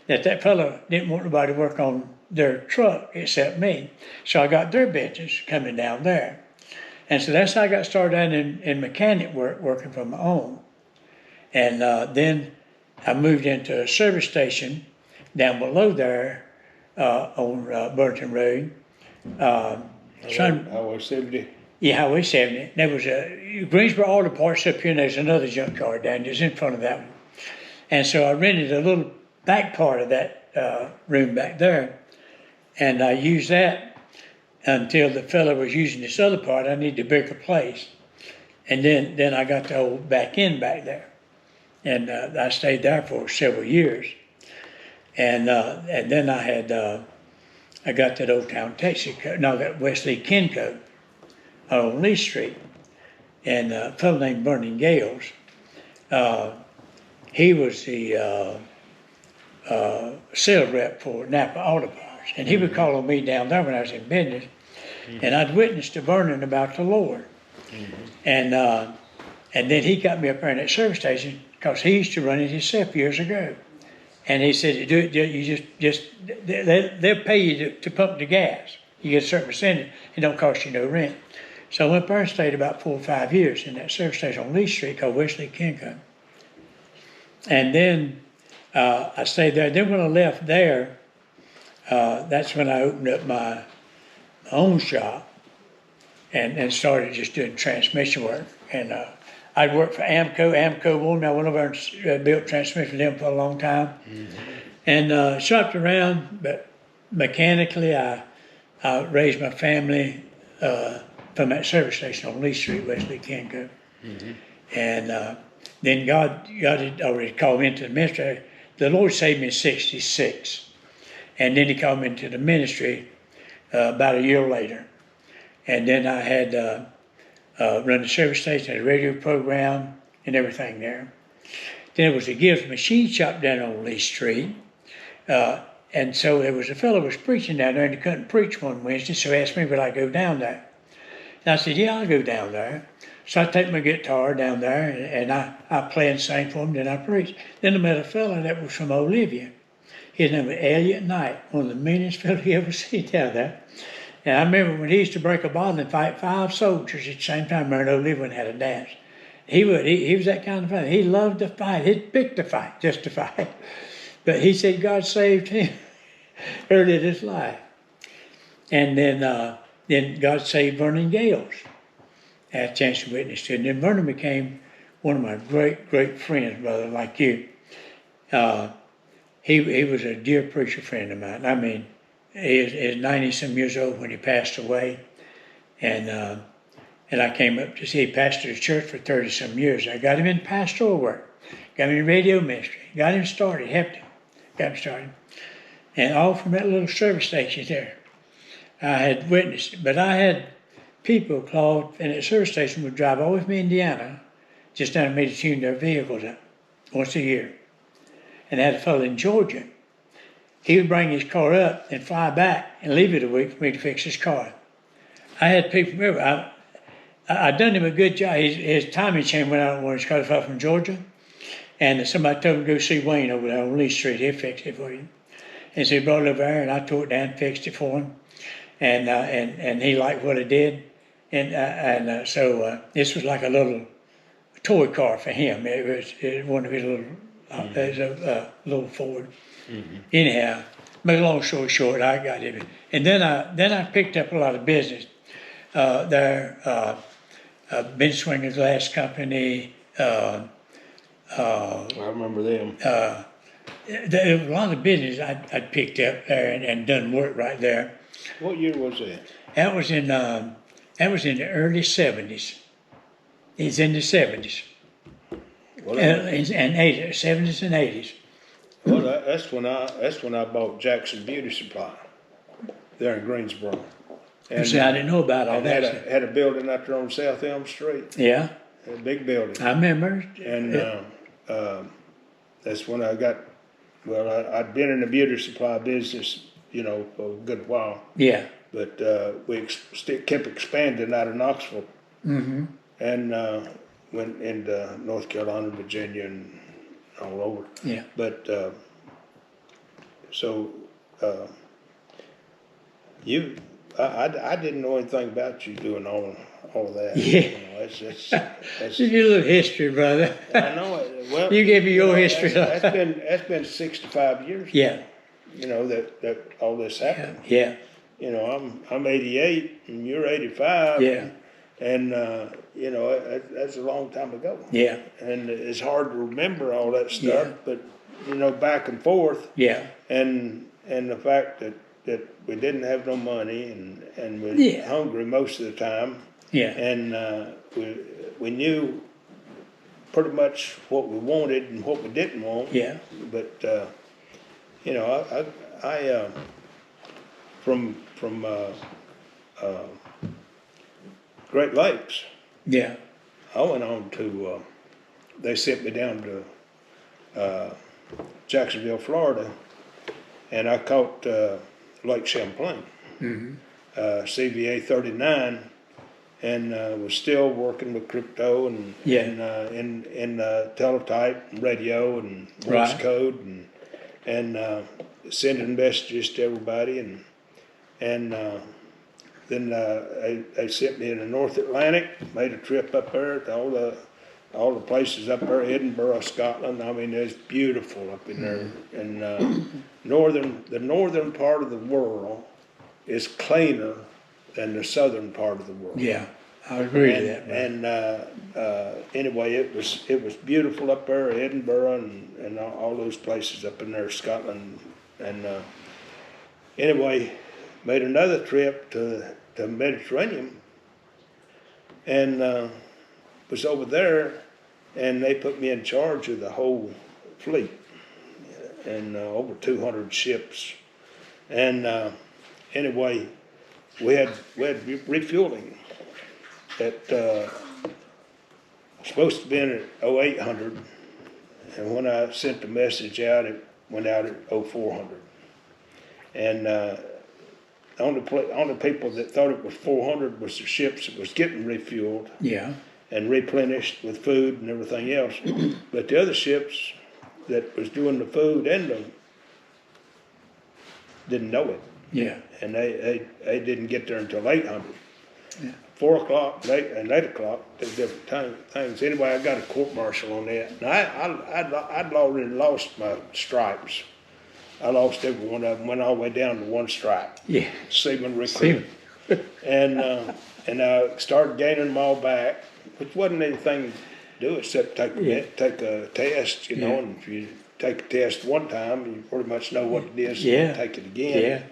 that fellow didn't want nobody to work on their truck except me. So I got their business coming down there. And so that's how I got started out in mechanic work, working for my own. And then I moved into a service station down below there on Burlington Road. Highway 70. Yeah, Highway 70. There was a Greensboro Auto Parts up here, and there's another junkyard down just in front of that one. And so I rented a little back part of that room back there, and I used that until the fellow was using this other part. I needed a bigger place. And then I got the old back end back there. And I stayed there for several years. And then I got that Old Town Texas code, no, that Wesley Ken code on Lee Street. And a fellow named Vernon Gales, he was the sales rep for Napa Auto Parts. And he would call on me down there when I was in business. And I'd witnessed to Vernon about the Lord. And then he got me up there in that service station because he used to run it himself years ago. And he said, you just they'll pay you to pump the gas. You get a certain percentage. It don't cost you no rent. So I went there and stayed about 4 or 5 years in that service station on Lee Street called Wesley Ken. And then I stayed there. Then when I left there, that's when I opened up my own shop and started just doing transmission work. And I'd worked for Amco. Amco wanted me. I went over and built transmission for them for a long time. And shopped around, but mechanically I raised my family from that service station on Lee Street, Wesley Ken. And then God had already called me into the ministry. The Lord saved me in '66. And then he called me into the ministry about a year later. And then I had run the service station, had a radio program and everything there. Then there was a Gibbs machine shop down on Lee Street. And so there was a fellow who was preaching down there and he couldn't preach one Wednesday, so he asked me would I go down there. And I said, yeah, I'll go down there. So I take my guitar down there and I play and sing for him, then I preach. Then I met a fellow that was from Olivia. His name was Elliot Knight, one of the meanest fellows you ever see down there. And I remember when he used to break a bottle and fight 5 soldiers at the same time, Mary Olivia had a dance. He was that kind of fellow. He loved to fight. He'd pick to fight, just to fight. But he said God saved him early in his life. And then God saved Vernon Gales. I had a chance to witness to it. And then Vernon became one of my great, great friends, brother, like you. He was a dear preacher friend of mine. I mean, he is 90-some years old when he passed away. And I came up to see he pastored his church for 30-some years. I got him in pastoral work, got him in radio ministry, got him started, helped him, got him started. And all from that little service station there. I had witnessed it. But I had people, Claude, in that service station would drive all the way from Indiana, just down to me to tune their vehicles up once a year. And I had a fellow in Georgia. He would bring his car up and fly back and leave it a week for me to fix his car. I had people, remember, I done him a good job. His timing chain went out on his car from Georgia. And somebody told him to go see Wayne over there on Lee Street. He'll fix it for you. And so he brought it over there and I tore it down and fixed it for him. And he liked what I did. And so this was like a little toy car for him. It was one of his little, it was a little Ford. Anyhow, make a long story short, I got him. And then I picked up a lot of business there. Ben Swinger Glass Company. I remember them. There was a lot of business I'd picked up there and done work right there. What year was that? That was in the early '70s. It's in the '70s. Well, And 80s, '70s and '80s. well, that's when I bought Jackson Beauty Supply there in Greensboro. And see, I didn't know about all and that. had a building out there on South Elm Street. Yeah, A big building. I remember. And that's when I got. Well, I'd been in the beauty supply business, for a good while. Yeah. but we still kept expanding out of Knoxville, and went into North Carolina, Virginia, and all over. Yeah. But so you, I didn't know anything about you doing all of that. Yeah. You know, it's Just your little history, brother. I know it. Well, You gave me your know, history. That's been 65 years. Yeah. You know that all this happened. Yeah. You know, I'm 88 and you're 85. Yeah. And you know, that's a long time ago. Yeah. And it's hard to remember all that stuff, Yeah. but you know, back and forth. Yeah. And the fact that we didn't have no money and we're Yeah. hungry most of the time. Yeah. And we knew pretty much what we wanted and what we didn't want. Yeah. But you know, I from Great Lakes, Yeah. I went on to. They sent me down to Jacksonville, Florida, and I caught Lake Champlain, CVA 39. And was still working with crypto and in teletype and radio and Morse code and sending messages to everybody and then they sent me in the North Atlantic, made a trip up there to all the places up there, Edinburgh, Scotland. I mean, it's beautiful up in there. And the northern part of the world is cleaner than the southern part of the world. Yeah, I agree with that. And anyway, it was beautiful up there, Edinburgh, and all those places up in there, Scotland. And anyway, made another trip to the Mediterranean, and was over there, and they put me in charge of the whole fleet, and over 200 ships, and anyway. We had refueling at supposed to be in at 0800, and when I sent the message out, it went out at 0400. And only people that thought it was 400 was the ships that was getting refueled. Yeah. And replenished with food and everything else. But the other ships that was doing the food and didn't know it. Yeah. And they didn't get there until 800. Yeah. 4 o'clock, 8 o'clock, there's different things. Anyway, I got a court martial on that. And I'd already lost my stripes. I lost every one of them, went all the way down to 1 stripe. Yeah. Seaman recruit. And I started gaining them all back, which wasn't anything to do except take a test, you know, and if you take a test one time, you pretty much know what it is, and take it again. Yeah.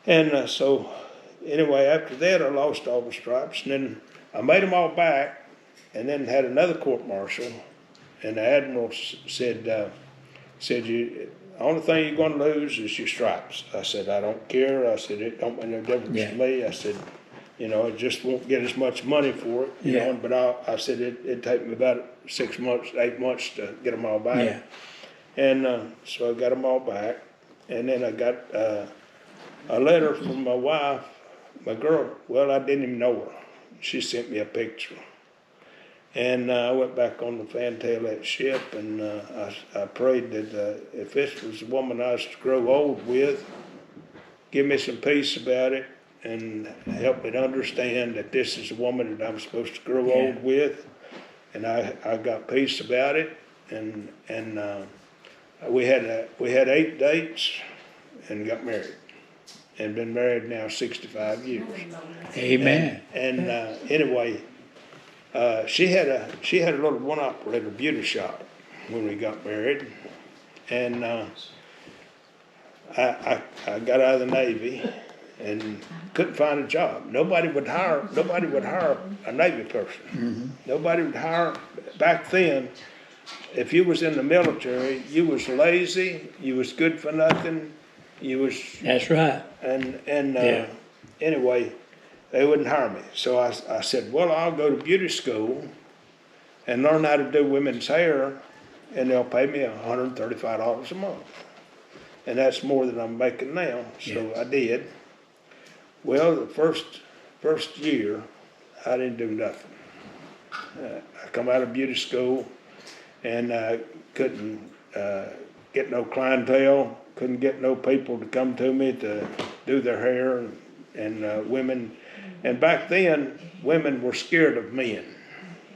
And so, anyway, after that, I lost all the stripes, and then I made them all back, and then had another court martial, and the admiral said, the only thing you're going to lose is your stripes. I said, I don't care. I said, it don't make no difference to me. I said, you know, I just won't get as much money for it, you know, but I said it'd take me about 6 months, 8 months to get them all back. Yeah. And so I got them all back, and then I got a letter from my wife, my girl. Well, I didn't even know her. She sent me a picture. And I went back on the fantail of that ship, and I prayed that if this was the woman I was to grow old with, give me some peace about it, and help me to understand that this is the woman that I'm supposed to grow old with. And I got peace about it, and we had 8 dates and got married, and been married now 65 years. Amen. And anyway, she had a little one operator beauty shop when we got married, and I got out of the Navy and couldn't find a job. Nobody would hire a Navy person. Mm-hmm. Nobody would hire back then. If you was in the military, you was lazy, you was good for nothing, you was. That's right. And anyway, they wouldn't hire me. So I said, well, I'll go to beauty school and learn how to do women's hair, and they'll pay me $135 a month. And that's more than I'm making now. So I did. Well, the first year, I didn't do nothing. I come out of beauty school, and I couldn't get no clientele, couldn't get no people to come to me to do their hair, and women. And back then, women were scared of men,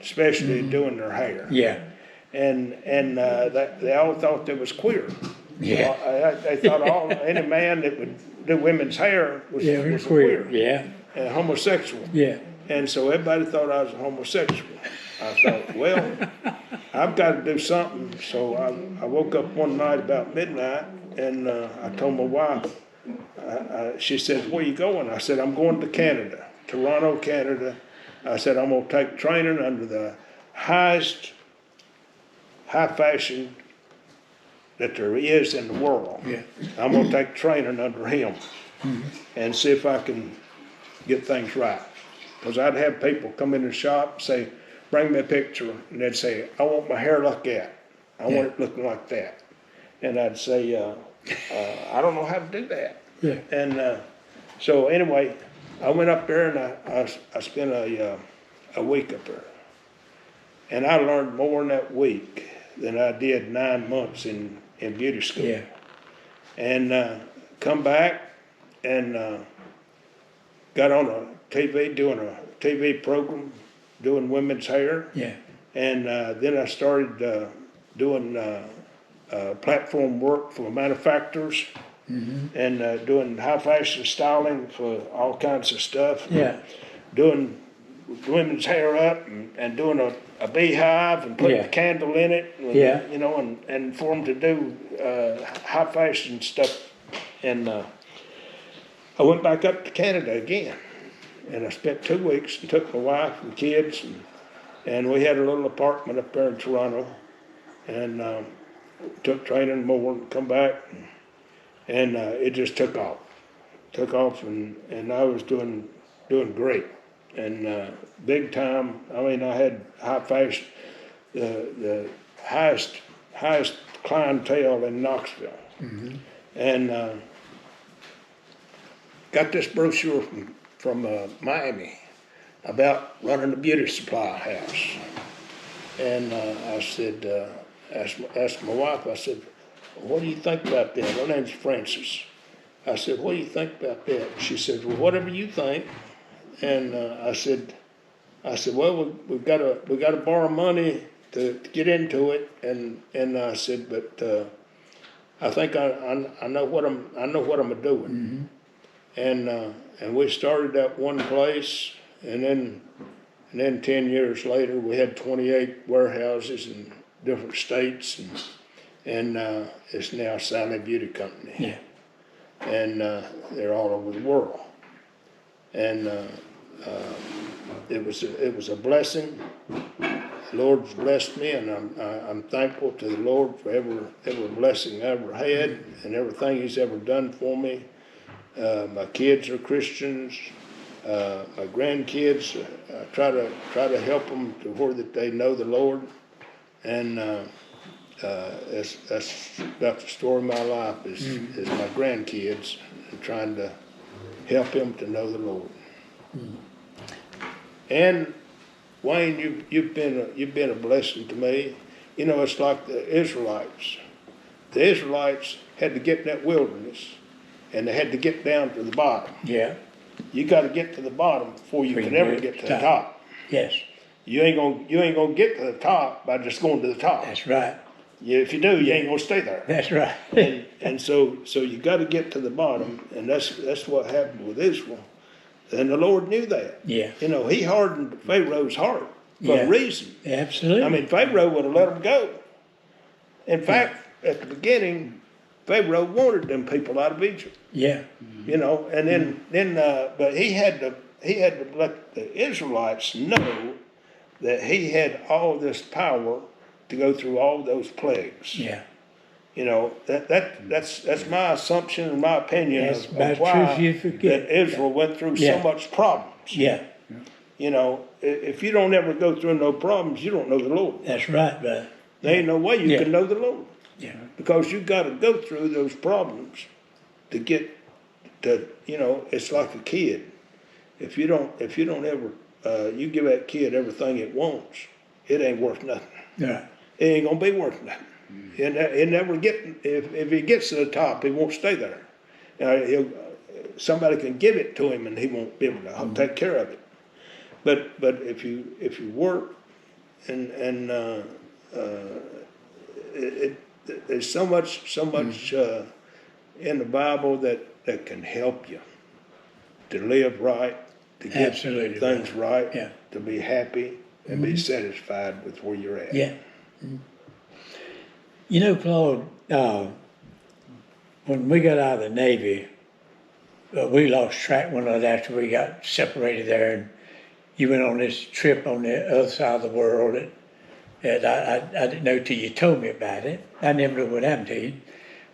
especially doing their hair. Yeah. And they all thought they was queer. Yeah. They thought any man that would do women's hair was queer. Yeah. And homosexual. Yeah. And so everybody thought I was a homosexual. I thought, well, I've got to do something. So I woke up one night about midnight, and I told my wife. She said, "Where you going?" I said, "I'm going to Canada, Toronto, Canada." I said, "I'm going to take training under the highest high fashion that there is in the world. Yeah. I'm going to take training under him and see if I can get things right." Because I'd have people come in the shop and say, "Bring me a picture," and they'd say, "I want my hair like that. I want it looking like that." And I'd say, "I don't know how to do that." Yeah. And so anyway, I went up there and I spent a week up there, and I learned more in that week than I did 9 months in beauty school. Yeah. And come back and got on a TV, doing a TV program, doing women's hair. Yeah. And then I started doing platform work for manufacturers and doing high fashion styling for all kinds of stuff. Yeah. Doing women's hair up and doing a beehive and putting Yeah. a candle in it. And, Yeah. You know, and for them to do high fashion stuff. And I went back up to Canada again. And I spent 2 weeks and took my wife and kids. And we had a little apartment up there in Toronto. And took training more and come back. And it just took off. And I was doing great. And big time. I mean, I had high fashion, the highest clientele in Knoxville, and got this brochure from Miami about running a beauty supply house. And I said, asked my wife. I said, "What do you think about that?" Her name's Frances. I said, "What do you think about that?" She said, "Well, whatever you think." And I said, "Well, we've got to borrow money to get into it." And I said, "But I think I know what I'm doing." And we started at one place, and then 10 years later, we had 28 warehouses in different states, and it's now Sally Beauty Company. Yeah. And they're all over the world. And it was a blessing. The Lord's blessed me, and I'm thankful to the Lord for every blessing I ever had and everything He's ever done for me. My kids are Christians. My grandkids, I try to help them to where that they know the Lord, and that's about the story of my life is my grandkids and trying to help them to know the Lord. And Wayne, you've been a blessing to me. You know, it's like the Israelites. The Israelites had to get in that wilderness, and they had to get down to the bottom. Yeah. You got to get to the bottom before you can ever get to the top. Yes. You ain't gonna get to the top by just going to the top. That's right. If you do, you ain't gonna stay there. That's right. and so you got to get to the bottom, and that's what happened with Israel. And the Lord knew that. Yeah. You know, He hardened Pharaoh's heart for a reason. Absolutely. I mean, Pharaoh would have let them go. In fact, at the beginning, Pharaoh wanted them people out of Egypt. Yeah. You know, and then but he had to let the Israelites know that he had all this power to go through all those plagues. Yeah. You know, that's my assumption and my opinion That's of about why truth you forget. that Israel went through Yeah. so much problems. Yeah. You know, if you don't ever go through no problems, you don't know the Lord. That's right, brother. There ain't no way you Yeah. can know the Lord. Yeah. Because you got to go through those problems to get it's like a kid. If you don't ever, you give that kid everything it wants, it ain't worth nothing. Yeah. It ain't gonna be worth nothing. He'll never get, if he gets to the top, he won't stay there. Somebody can give it to him and he won't be able to take care of it. But if you work and there's so much in the Bible that can help you to live right, to get Absolutely things right, Yeah. to be happy and be satisfied with where you're at. Yeah. You know, Claude, when we got out of the Navy, we lost track one night after we got separated there, and you went on this trip on the other side of the world that I didn't know till you told me about it. I never knew what happened to you.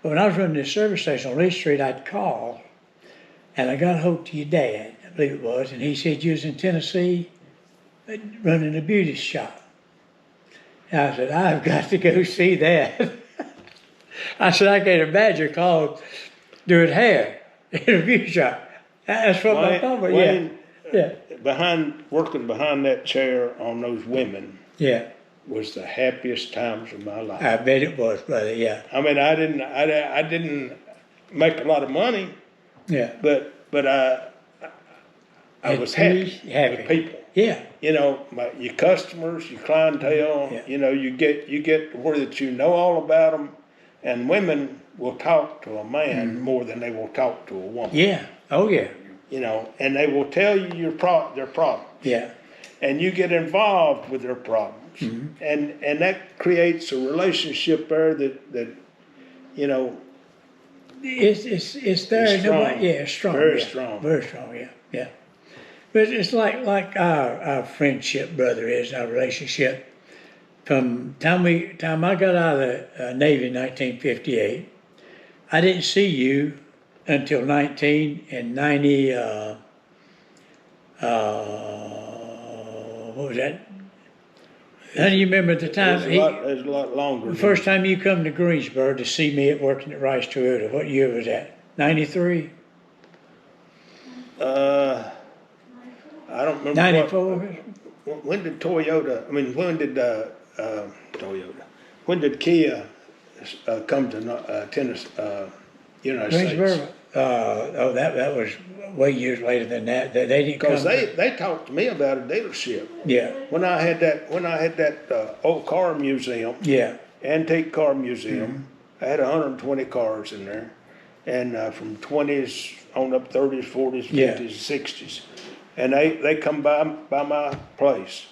But when I was running this service station on Lee Street, I'd call, and I got a hold to your dad, I believe it was, and he said you was in Tennessee running a beauty shop. And I said, I've got to go see that. I said, I can't imagine Claude doing hair in a beauty shop. That's what my thought was. Yeah. Working behind that chair on those women Yeah. was the happiest times of my life. I bet it was, brother. Yeah. I mean, I didn't make a lot of money, Yeah. but I was happy with people. Yeah. Your customers, your clientele. Yeah. You get where that you know all about them, and women will talk to a man more than they will talk to a woman. Yeah. Oh yeah. And they will tell you their problems. Yeah. And you get involved with their problems, and that creates a relationship there that It's there. It's strong. It's strong. Very yeah. strong. Very strong. Yeah. Yeah. But it's like our friendship, brother, is our relationship. From time I got out of the Navy in 1958, I didn't see you until 1990. What was that? How do you remember the time? It's a lot longer. The first time you come to Greensboro to see me working at Rice Toyota, what year was that? 93? I don't remember. 94? When did Toyota? I mean, when did Toyota? When did Kia come to Tennessee, United Greensboro? States? That was way years later than that. They didn't come. Because they talked to me about a dealership. Yeah. When I had that old car museum, Yeah. antique car museum, I had 120 cars in there, and from 20s on up 30s, 40s, 50s, Yeah. 60s, and they come by my place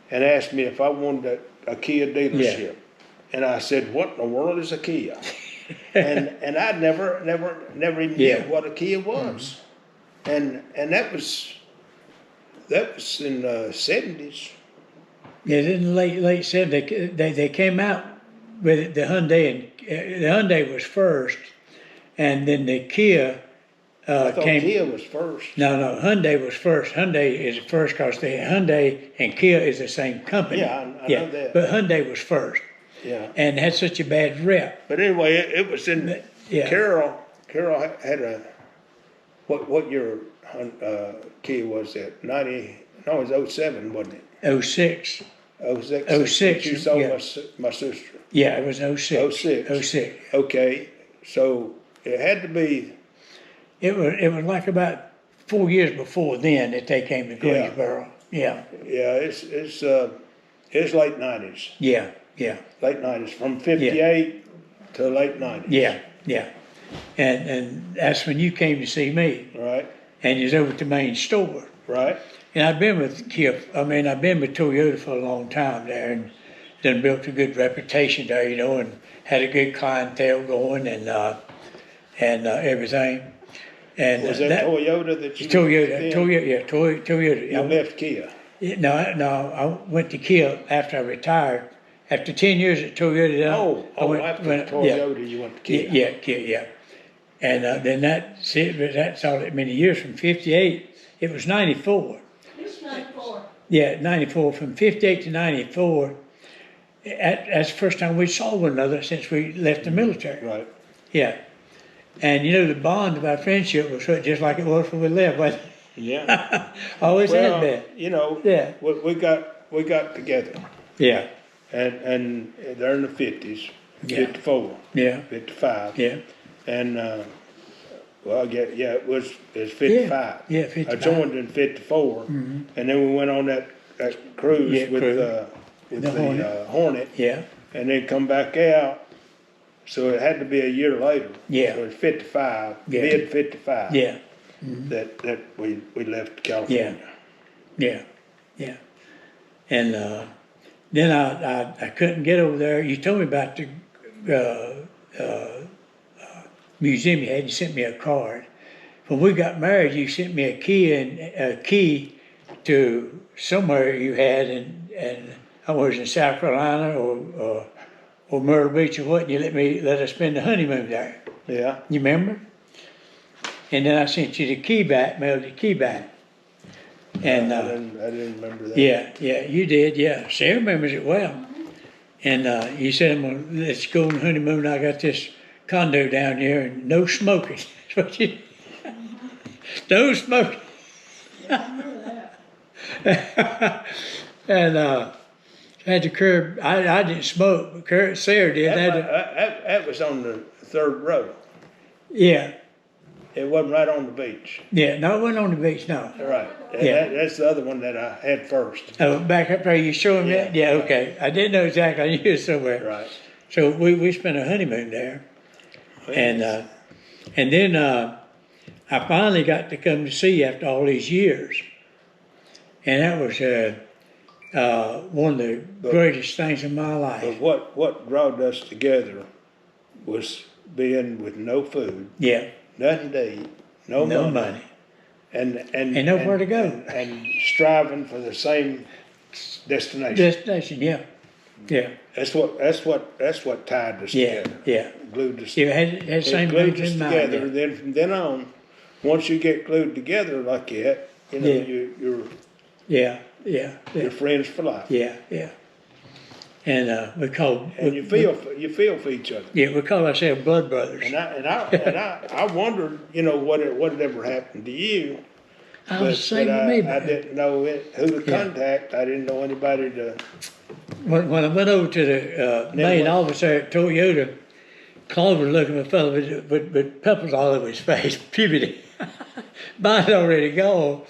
and asked me if I wanted a Kia dealership, and I said, "What in the world is a Kia?" and I'd never even knew what a Kia was, and that was in the 70s. Yeah, in the late 70s, they came out with the Hyundai, and the Hyundai was first, and then the Kia I thought came. Kia was first. No, Hyundai was first. Hyundai is first because the Hyundai and Kia is the same company. Yeah, I know that. But Hyundai was first. Yeah. And had such a bad rep. But anyway, it was in Carol had a what year Kia was that? 90? No, it was 07, wasn't it? 06. 06. 06, You saw yeah. my sister. Yeah, it was 06. 06. 06. Okay, so it had to be. It was like about 4 years before then that they came to Greensboro. Yeah. Yeah, it's late 90s. Yeah. Yeah. Late 90s, from 58 to late 90s. Yeah. Yeah. And that's when you came to see me. Right. And you was over at the main store. Right. And I've been with I've been with Toyota for a long time there, and then built a good reputation there, and had a good clientele going and everything. And Was that Toyota that you? Toyota. You left Kia. No, I went to Kia after I retired. After 10 years at Toyota, After Toyota, you went to Kia. Yeah, Kia, yeah. And then that's all that many years. From 58, it was 94. It's 94. Yeah, 94. From 58 to 94, that's the first time we saw one another since we left the military. Right. Yeah. And you know, the bond of our friendship was just like it was when we left. But Yeah. always Well, had been. you know, Yeah. we got together, Yeah. and they're in the 50s, Yeah. 54, Yeah. 55, Yeah. and well, it was 55. Yeah, I 55. joined in 54, and then we went on that cruise Yeah, with cruise. with The the Hornet. Hornet, Yeah. and then come back out. So it had to be a year later. Yeah. So it was 55, Yeah. mid 55. Yeah. That we left California. Yeah. Yeah. And then I couldn't get over there. You told me about the museum you had. You sent me a card. When we got married, you sent me a key to somewhere you had, and I was in South Carolina or Myrtle Beach or what. And you let us spend the honeymoon there. Yeah. You remember? And then I sent you the key back, mailed the key back. And I didn't remember that. yeah, you did, yeah. Sarah remembers it well. And you said, let's go on the honeymoon. I got this condo down here and no smoking. That's what you, no smoking. And had to curb, I didn't smoke, but Sarah did. That was on the third row. Yeah. It wasn't right on the beach. Yeah, no, it wasn't on the beach, no. Right. And Yeah. that's the other one that I had first. Oh, back up there, you showing me Yeah. that? Yeah, okay. I didn't know exactly, I knew it was somewhere. Right. So we spent a honeymoon there. And then I finally got to come to see you after all these years. And that was one of the greatest things in my life. But what brought us together was being with no food, Yeah, nothing to eat, no money. And nowhere to go. And striving for the same destination. Destination, yeah. Yeah, That's what tied us yeah, together. yeah. Glued us. You had the It same glued things us in mind. together. Then from then on, once you get glued together like that, you know, Yeah. Yeah, you're friends for life. yeah. And we called. And you feel for each other. Yeah, we call ourselves blood brothers. And I wondered, you know, what had ever happened to you. I was the same with me. I didn't know who to contact. I didn't know anybody to. When I went over to the main office there at Toyota, Claude was looking at a fellow with peppers all over his face, puberty. Mine had already gone.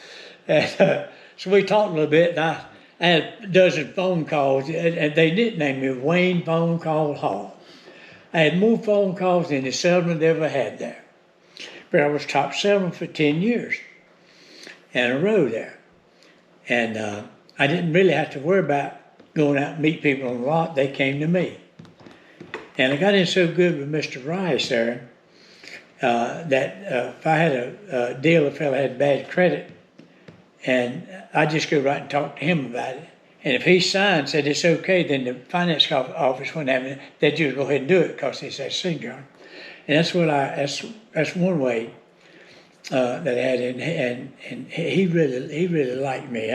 And so we talked a little bit, and I had a dozen phone calls, and they nicknamed me Wayne Phone Call Hall. I had more phone calls than the salesman ever had there. But I was top salesman for 10 years in a row there. And I didn't really have to worry about going out and meet people on the lot. They came to me. And I got in so good with Mr. Rice there that if I had a deal, a fellow had bad credit, and I just go right and talk to him about it. And if he signed, said it's okay, then the finance office wouldn't have it. They'd just go ahead and do it because it's that signature. And that's what that's one way that I had, and he really liked me.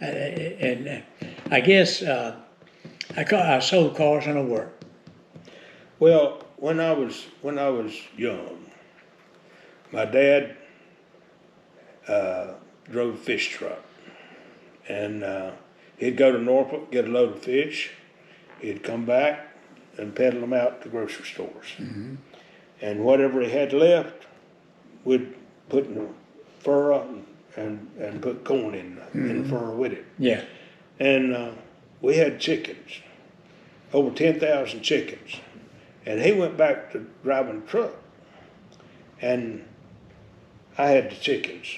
And I guess I sold cars and I worked. Well, when I was young, my dad drove a fish truck, and he'd go to Norfolk, get a load of fish. He'd come back and peddle them out to grocery stores. Mm-hmm. And whatever he had left, we'd put in the fur and put corn in the fur with it. Yeah. And we had chickens, over 10,000 chickens. And he went back to driving the truck. And I had the chickens,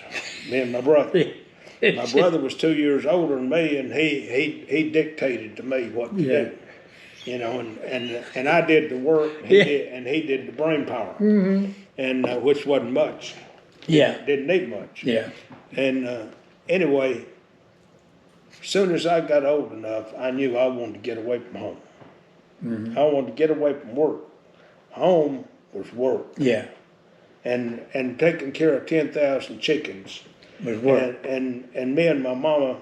me and my brother. My brother was 2 years older than me, and he dictated to me what to do. You know, and I did the work, and he did the brain power, and which wasn't much. Didn't need much. Yeah. And anyway, as soon as I got old enough, I knew I wanted to get away from home. Mm-hmm. I wanted to get away from work. Home was work. Yeah. And taking care of 10,000 chickens was work. And me and my mama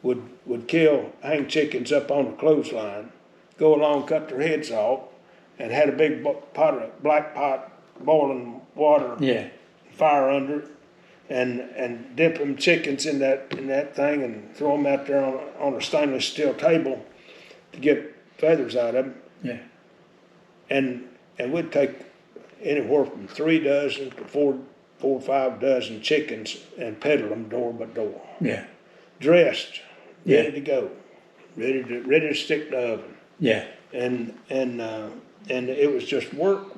would hang chickens up on a clothesline, go along, cut their heads off, and had a big black pot boiling water, Yeah. fire under it, and dip them chickens in that thing and throw them out there on a stainless steel table to get feathers out of them. Yeah. And we'd take anywhere from 3 dozen to 4 or 5 dozen chickens and peddle them door by door, Yeah. dressed, ready Yeah. to go, ready to stick to oven. Yeah. And it was just work.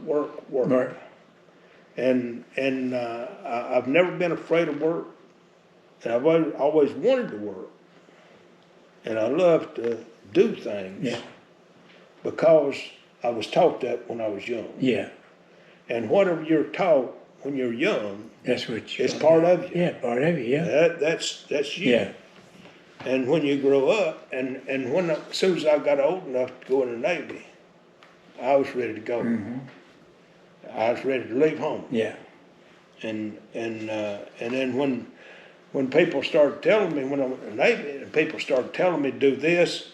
Right. And I've never been afraid of work, and I've always wanted to work, and I love to do things. Yeah. Because I was taught that when I was young. Yeah. And whatever you're taught when you're young, That's what you. it's part of you. Yeah, part of it. Yeah. That's you. Yeah. And when you grow up, and as soon as I got old enough to go in the Navy, I was ready to go. Mm-hmm. I was ready to leave home. Yeah. And then when people started telling me when I went in the Navy, and people started telling me do this,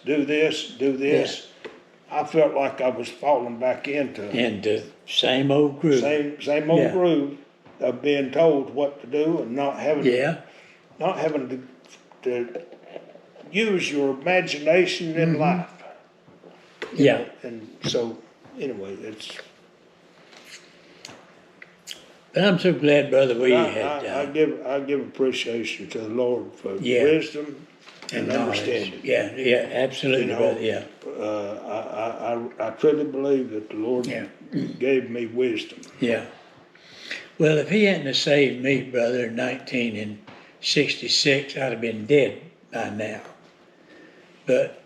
I felt like I was falling back into And the same old groove. same old Yeah. groove of being told what to do and not having to use your imagination in life. you Yeah. know. And so anyway, it's But I'm so glad, brother, we I had give appreciation to the Lord for Yeah. wisdom and knowledge. understanding. Yeah, absolutely, You know, brother. Yeah. I truly believe that the Lord Yeah. gave me wisdom. Yeah. Well, if he hadn't have saved me, brother, in 1966, I'd have been dead by now. But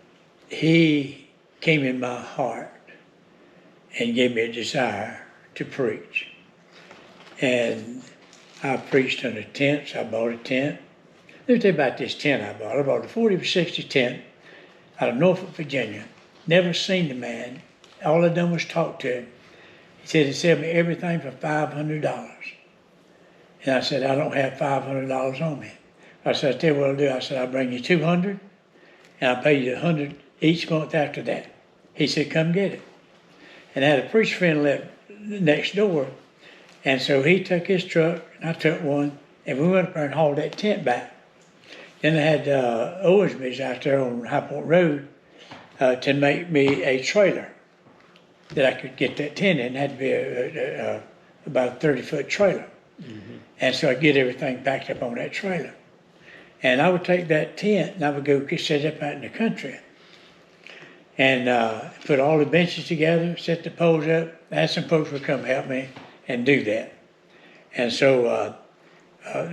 he came in my heart and gave me a desire to preach. And I preached under tents. I bought a tent. Let me tell you about this tent I bought. I bought a 40 by 60 tent out of Norfolk, Virginia. Never seen the man. All I done was talk to him. He said he'd sell me everything for $500. And I said, I don't have $500 on me. I said, I'll tell you what I'll do. I said, I'll bring you 200 and I'll pay you 100 each month after that. He said, come get it. And I had a preacher friend lived next door. And so he took his truck and I took one and we went up there and hauled that tent back. Then I had Owensby's out there on High Point Road to make me a trailer that I could get that tent in. It had to be about a 30-foot trailer. Mm-hmm. And so I'd get everything backed up on that trailer. And I would take that tent and I would go get set up out in the country. And put all the benches together, set the poles up. Had some folks would come help me and do that. And so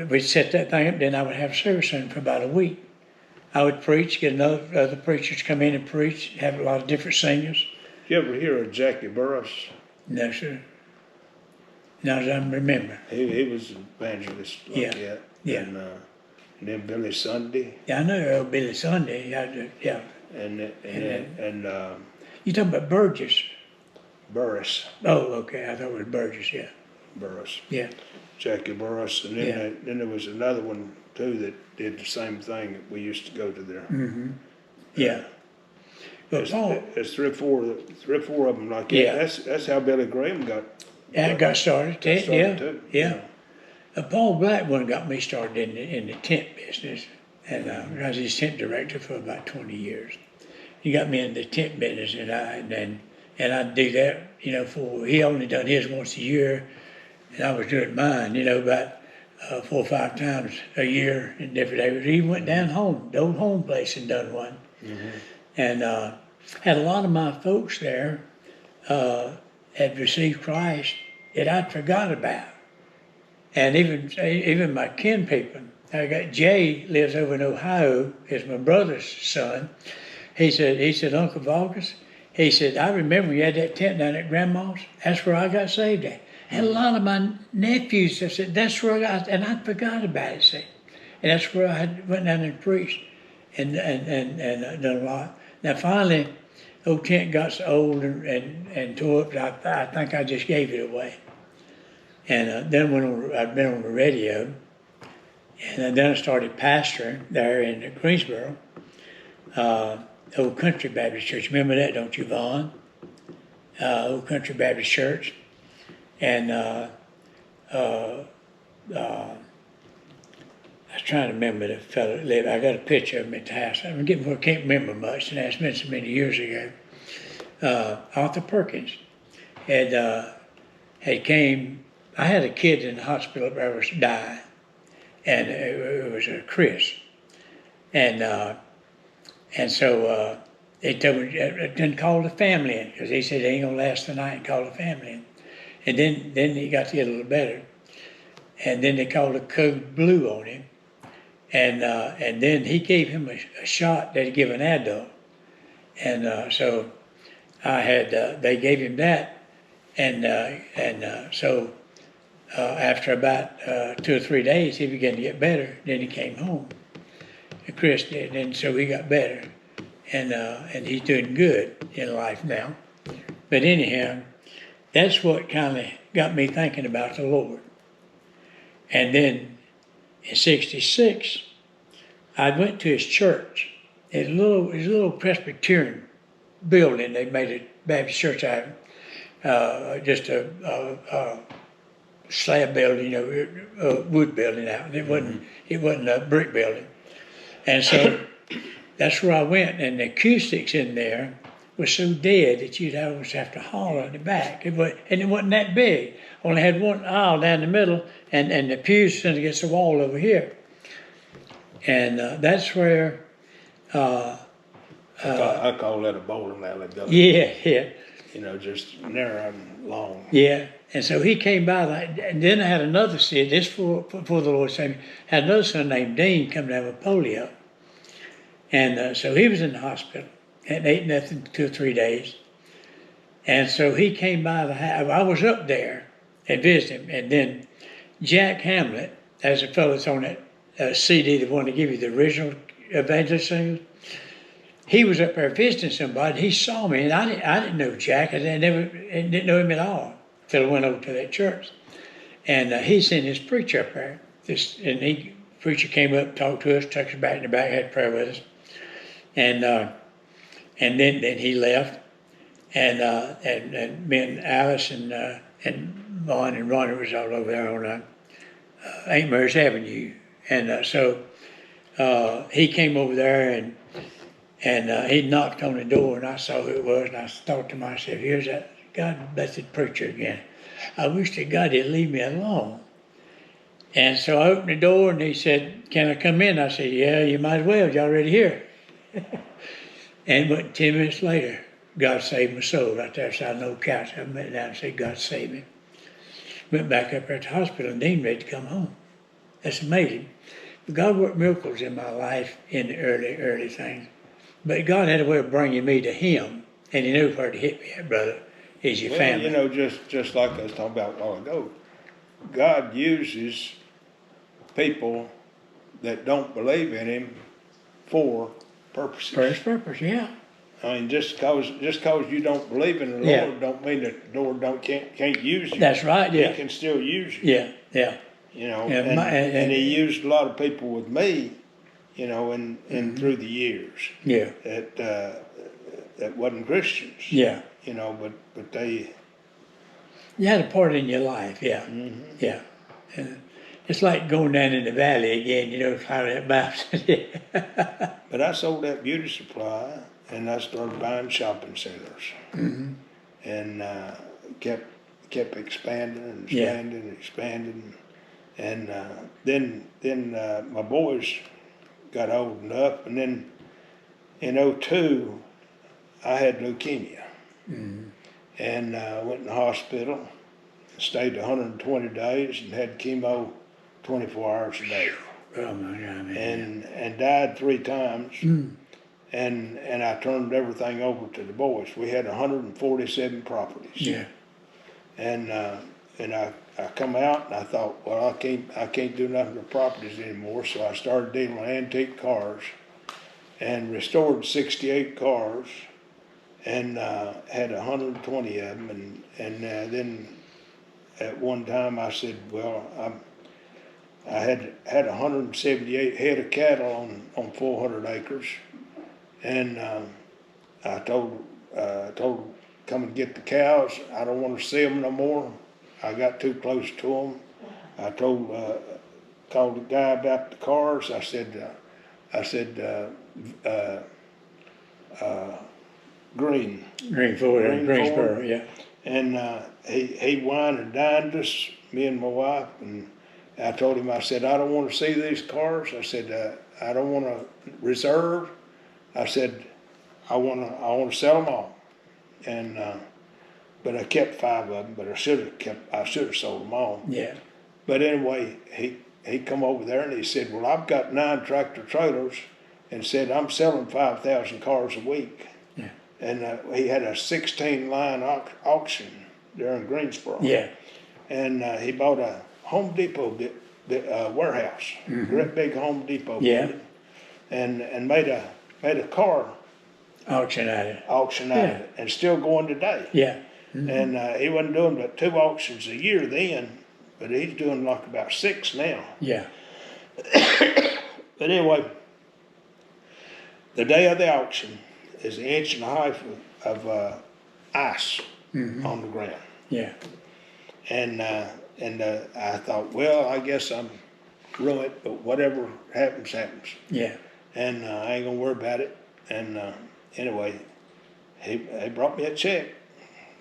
we'd set that thing up, then I would have service on it for about a week. I would preach, get other preachers come in and preach, have a lot of different singers. Did you ever hear of Jackie Burris? No, sir. Not as I remember. He was an evangelist like Yeah. that. Yeah. And then Billy Sunday. Yeah, I know Earl Billy Sunday. Yeah. And You talking about Burgess? Burris. Oh, okay. I thought it was Burgess. Yeah. Burris. Yeah. Jackie Burris. And then, Yeah. then there was another one too that did the same thing. We used to go to there. Mm-hmm. Yeah. But Paul, There's three or four of them like that. Yeah. That's how Billy Graham got got started. started too. Yeah. Paul Blackburn got me started in the tent business, and I was his tent director for about 20 years. He got me in the tent business, and I'd do that, for he only done his once a year, and I was doing mine, about 4 or 5 times a year in different areas. He went down home, the old home place, and done one, and had a lot of my folks there had received Christ that I'd forgot about. And even my kin people, I got Jay lives over in Ohio, is my brother's son. He said, Uncle Vargas, he said, I remember you had that tent down at Grandma's. That's where I got saved at. And a lot of my nephews have said, that's where and I forgot about it, see. And that's where I went down and preached and done a lot. Now finally, old tent got so old and tore up, I think I just gave it away. And then I'd been on the radio, and then I started pastoring there in Greensboro, Old Country Baptist Church. Remember that, don't you, Vaughn? Old Country Baptist Church. And I was trying to remember the fellow that lived. I got a picture of him at the house. I can't remember much, and that's been so many years ago. Arthur Perkins had came. I had a kid in the hospital that was dying, and it was Chris, and so they told me then call the family in because he said they ain't gonna last the night. And call the family in, and then he got to get a little better, and then they called a code blue on him, and then he gave him a shot that he give an adult, and so I had they gave him that, and so after about 2 or 3 days he began to get better. Then he came home, and Chris did, and so he got better, and he's doing good in life now. But anyhow, that's what kind of got me thinking about the Lord. And then in '66, I went to his church. His little Presbyterian building. They made a Baptist church out of just a slab building, a wood building out. It wasn't a brick building. And so that's where I went. And the acoustics in there was so dead that you'd always have to holler in the back. And it wasn't that big. Only had one aisle down the middle, and the pews stood against the wall over here. And that's where. I call that a bowling alley. Yeah. Just narrow and long. Yeah. And so he came by, and then I had another son, this for the Lord saved me, had another son named Dean come down with polio. And so he was in the hospital, and ate nothing 2 or 3 days. And so he came by the house. I was up there and visited him. And then Jack Hamlet, as a fellow that's on that CD, the one to give you the original evangelist singers, he was up there visiting somebody. He saw me, and I didn't know Jack. I didn't know him at all until I went over to that church. And he sent his preacher up there. Preacher came up, talked to us, took us back in the back, had prayer with us. And then he left. And me and Alice and Vaughn and Ronnie was all over there on Aunt Mary's Avenue. And so he came over there and he knocked on the door, and I saw who it was, and I thought to myself, here's that God-blessed preacher again. I wish to God he'd leave me alone. And so I opened the door, and he said, can I come in? I said, yeah, you might as well. You're already here. And 10 minutes later, God saved my soul right there beside an old couch. I went down and said, God saved me. Went back up there at the hospital, and Dean ready to come home. That's amazing. But God worked miracles in my life in the early things. But God had a way of bringing me to him, and he knew where to hit me at, brother, is your family. Just like I was talking about a while ago, God uses people that don't believe in him for purposes. For his purpose, yeah. I mean, just cause you don't believe in the Lord, don't mean that the Lord can't use you. That's right, yeah. He can still use you. Yeah. And he used a lot of people with me, and through the years. Yeah. That wasn't Christians. Yeah. But they. You had a part in your life, yeah. Mm-hmm. Yeah. And it's like going down in the valley again, climbing that mountain. But I sold that beauty supply, and I started buying shopping centers, and kept expanding and expanding, and then my boys got old enough, and then in '02 I had leukemia, and went in the hospital, stayed 120 days, and had chemo 24 hours a day. Oh my God, and died 3 times. And I turned everything over to the boys. We had 147 properties. Yeah. And I come out and I thought, well, I can't do nothing with properties anymore. So I started dealing with antique cars, and restored 68 cars, and had 120 of them. And then at one time I said, well, I had 178 head of cattle on 400 acres. And I told come and get the cows. I don't want to see them no more. I got too close to them. I called the guy about the cars. I said, Green. Green Ford in Green Greensboro, Ford. yeah. And he wined and dined us, me and my wife, and I told him, I said, I don't want to see these cars. I said, I don't want to reserve. I said, I want to sell them all. And but I kept 5 of them, but I should have sold them all. Yeah. But anyway, he come over there and he said, well, I've got 9 tractor trailers, and said, I'm selling 5,000 cars a week. Yeah. And he had a 16-line auction there in Greensboro. Yeah. And he bought a Home Depot warehouse, great big Home Depot building, and made a car Auction at it. out of it, and still going today. Yeah. And he wasn't doing but 2 auctions a year then, but he's doing like about 6 now. Yeah. But anyway, the day of the auction is 1.5 inches of ice on the ground. Yeah. And I thought, well, I guess I'm ruined, but whatever happens, happens. Yeah. And I ain't gonna worry about it. And anyway, he brought me a check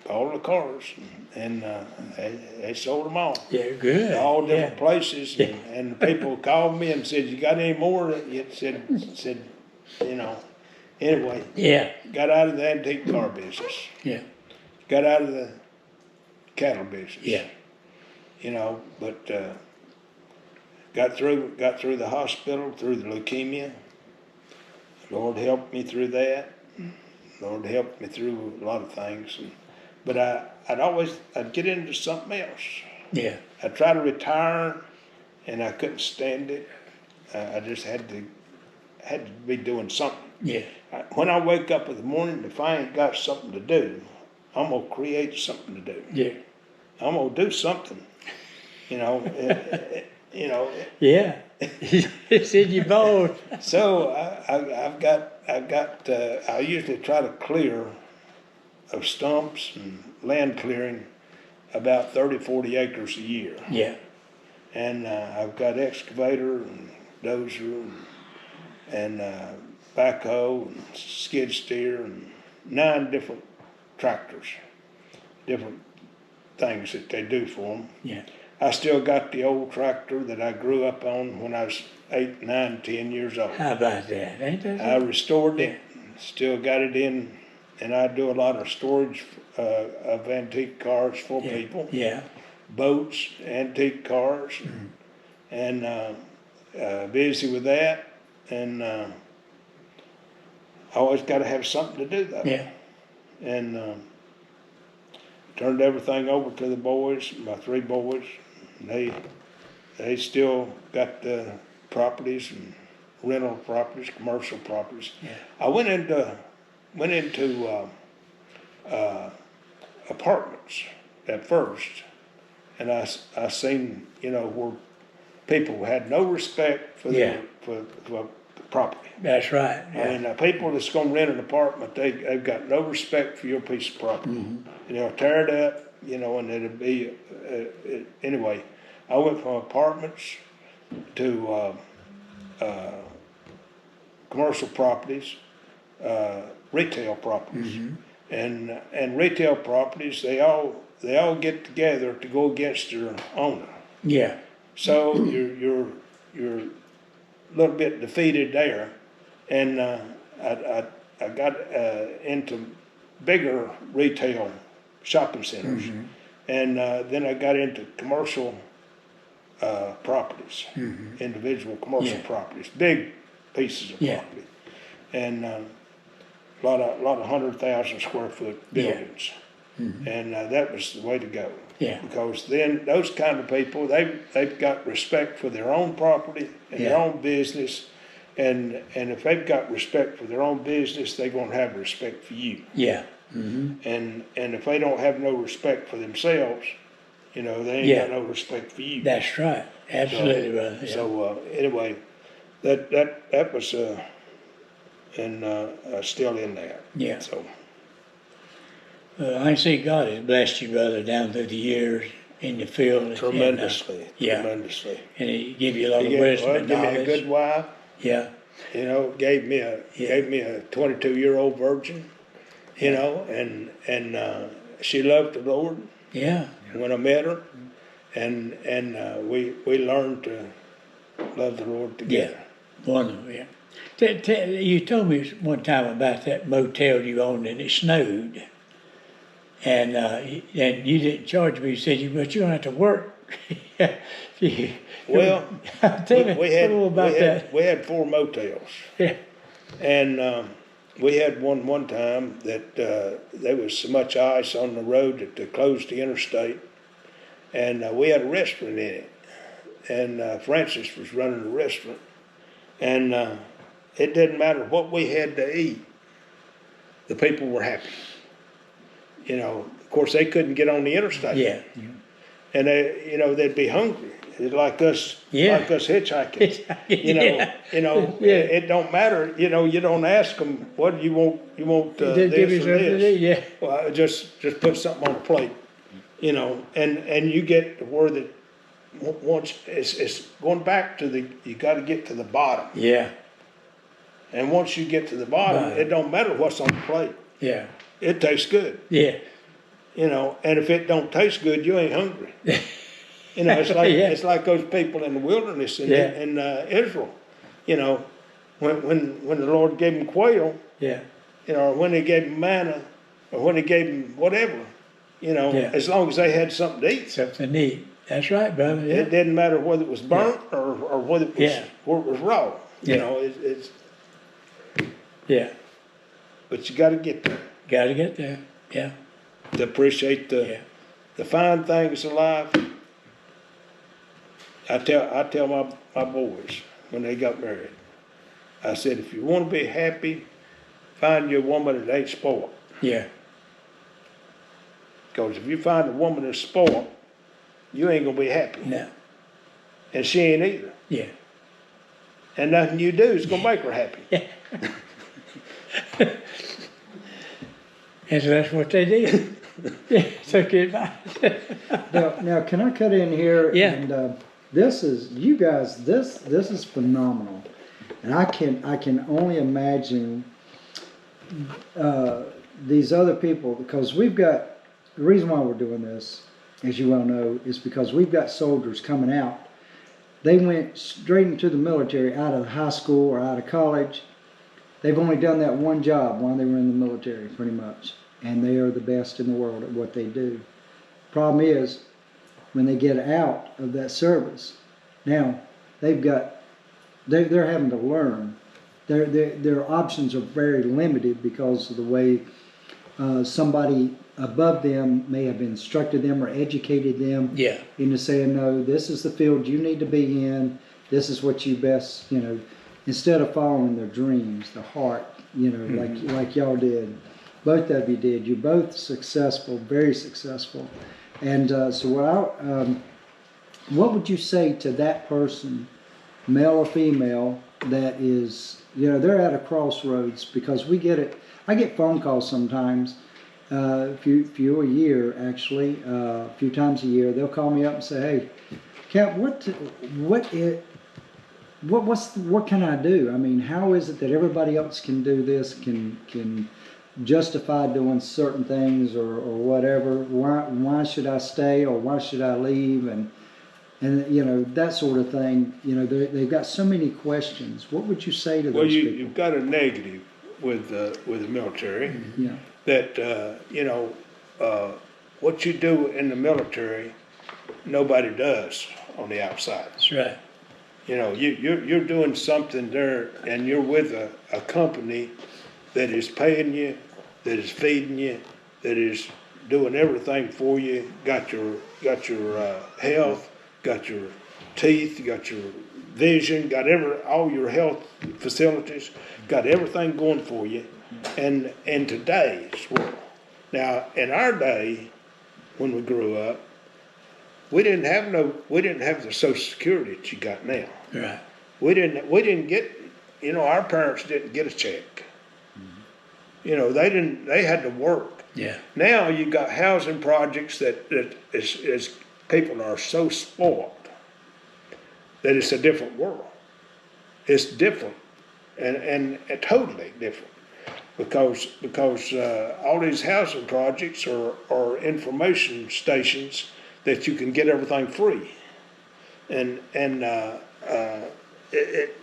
for all the cars, and they sold them all. Yeah, good. All different Yeah. places, and people called me and said, "You got any more?" Said, you know. Anyway, Yeah. got out of the antique car business. Yeah. Got out of the cattle business. Yeah. You know, but got through the hospital, through the leukemia. Lord helped me through that. Lord helped me through a lot of things, but I'd get into something else. Yeah. I'd try to retire, and I couldn't stand it. I just had to be doing something. Yeah. When I wake up in the morning, if I ain't got something to do, I'm gonna create something to do. Yeah. I'm gonna do something. You know. Yeah. It's in your bones. So I usually try to clear of stumps and land clearing about 30, 40 acres a year. Yeah. And I've got excavator and dozer and backhoe and skid steer and 9 different tractors, different things that they do for them. Yeah. I still got the old tractor that I grew up on when I was 8, 9, 10 years old. How about that? Ain't that I restored it, still got it in, and I do a lot of storage of antique cars for people. Yeah. Boats, antique cars, and busy with that. And I always got to have something to do though. Yeah. And turned everything over to the boys, my 3 boys. And they still got the properties and rental properties, commercial properties. Yeah. I went into apartments at first, and I seen, you know, where people had no respect for Yeah. for the property. That's right. Yeah. I mean, people that's going to rent an apartment, they've got no respect for your piece of property. And they'll tear it up, you know, and it'll be, anyway, I went from apartments to commercial properties, retail properties. And retail properties, they all get together to go against their owner. Yeah. So you're a little bit defeated there, and I got into bigger retail shopping centers, and then I got into commercial properties, individual commercial properties, big pieces of property, and a lot of 100,000 square foot buildings, and that was the way to go. Yeah. Because then those kind of people, they've got respect for their own property and their own business, and if they've got respect for their own business, they're going to have respect for you. Yeah. And if they don't have no respect for themselves, you know, they ain't got no respect for you. That's right. Absolutely, brother. Yeah. So anyway, that was still in there. Yeah. So I see God has blessed you, brother, down through the years. in the field. Tremendously, yeah. tremendously. And he give you a lot of He wisdom well, and give me a knowledge. good wife. Yeah, You know, gave me a 22-year-old virgin. You know, and she loved the Lord yeah, when I met her, and we learned to love the Lord together. wonderful. Yeah. You told me one time about that motel you owned and it snowed, and you didn't charge me. You said but you're gonna have to work. Well, tell me we a little about that. we had 4 motels, Yeah, and we had one time that there was so much ice on the road that they closed the interstate, and we had a restaurant in it, and Francis was running the restaurant, and it didn't matter what we had to eat, the people were happy. You know, of course they couldn't get on the interstate. yeah. And they, you know, they'd be hungry. It's like us hitchhiking. It don't matter. You know, you don't ask them what do you want. You want this or this. Yeah, Well, just put something on the plate. You know, and you get to where that once it's going back to you got to get to the bottom. yeah, And once you get to the bottom, it don't matter what's on the plate. yeah, It tastes good. yeah. You know, and if it don't taste good, you ain't hungry. You know, it's like it's like those people in the wilderness in Israel. You know, when the Lord gave them quail, Yeah, you know, or when He gave them manna, or when He gave them whatever, you know, as long as they had something to eat, something neat. That's right, brother. Yeah, it didn't matter whether it was burnt or whether it was where it was raw. You Yeah. know, it's yeah. but you got to get there Got to get there. Yeah, to appreciate the fine things in life. I tell my boys when they got married, I said, if you want to be happy, find you a woman that ain't spoiled. yeah, Because if you find a woman that's spoiled, you ain't gonna be happy, no, and she ain't either. yeah. And nothing you do is gonna make her happy. And so that's what they did. Yeah, so goodbye. Now, can I cut in here? Yeah. And this is you guys. This is phenomenal, and I can only imagine these other people, because we've got the reason why we're doing this, as you well know, is because we've got soldiers coming out. They went straight into the military out of high school or out of college. They've only done that one job while they were in the military, pretty much. And they are the best in the world at what they do. Problem is, when they get out of that service, now they're having to learn. Their options are very limited because of the way somebody above them may have instructed them or educated them into saying, no, this is the field you need to be in. This is what you best, instead of following their dreams, the heart, like y'all did. Both of you did. You're both successful, very successful. And so what would you say to that person, male or female, that is, they're at a crossroads? Because we get it. I get phone calls sometimes, a few a year actually, a few times a year. They'll call me up and say, "Hey, Cap, what can I do? I mean, how is it that everybody else can do this, can justify doing certain things or whatever? Why should I stay or why should I leave?" And that sort of thing. They've got so many questions. What would you say to those people? You've got a negative with the military. Yeah. That what you do in the military, nobody does on the outside. That's right. You're doing something there, and you're with a company that is paying you, that is feeding you, that is doing everything for you. Got your health, got your teeth, got your vision, got all your health facilities, got everything going for you. And in today's world, now in our day, when we grew up, we didn't have the Social Security that you got now. Right. We didn't get, our parents didn't get a check. They had to work. Yeah. Now you got housing projects that is people are so spoiled that it's a different world. It's different and totally different because all these housing projects are information stations that you can get everything free. And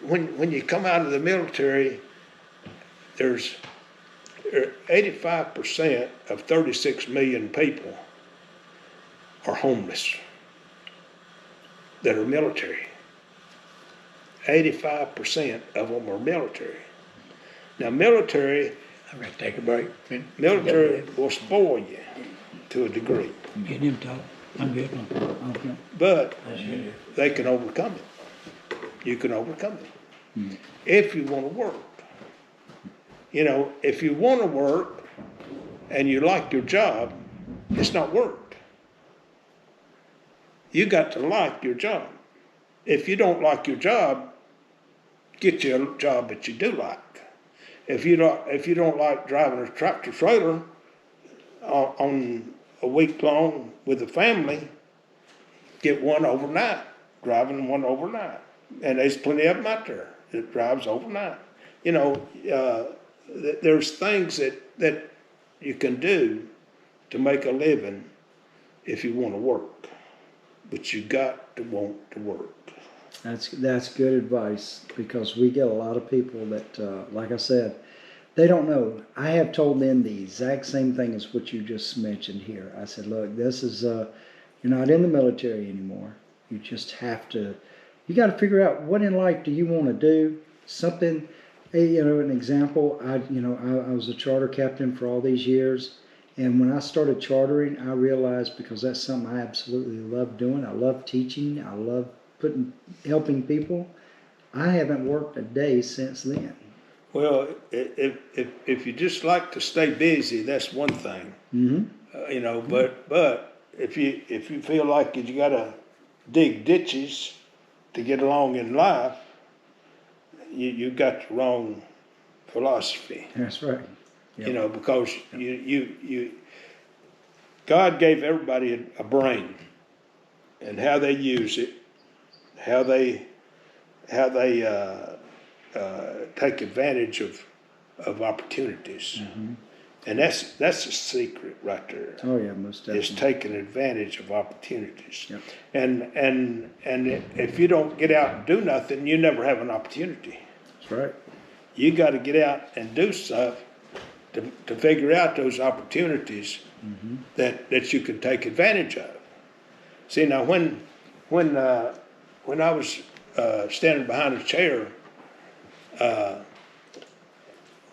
when you come out of the military, there's 85% of 36 million people are homeless that are military. 85% of them are military. Now, military I'm gonna take a break. will spoil you to a degree, Get him talk. I'm good. Okay. but That's good. they can overcome it. You can overcome it if you want to work. You know, if you want to work and you like your job, it's not work. You got to like your job. If you don't like your job, get you a job that you do like. If you don't like driving a tractor trailer on a week long with a family, get one overnight, driving one overnight. And there's plenty of them out there that drives overnight. You know, there's things that you can do to make a living if you want to work, but you got to want to work. That's good advice, because we get a lot of people that, like I said, they don't know. I have told them the exact same thing as what you just mentioned here. I said, look, this is, you're not in the military anymore. You just have to, you got to figure out what in life do you want to do. Something, an example, I was a charter captain for all these years. And when I started chartering, I realized, because that's something I absolutely love doing. I love teaching. I love helping people. I haven't worked a day since then. Well, if you just like to stay busy, that's one thing. Mm-hmm. But if you feel like you got to dig ditches to get along in life, you got the wrong philosophy. That's right. Yep. You know, because God gave everybody a brain, and how they use it, how they take advantage of opportunities, and that's a secret right there. Oh yeah, most definitely. Is taking advantage of opportunities. Yep. And if you don't get out and do nothing, you never have an opportunity. That's right. You got to get out and do stuff to figure out those opportunities that you can take advantage of. See, now when I was standing behind a chair,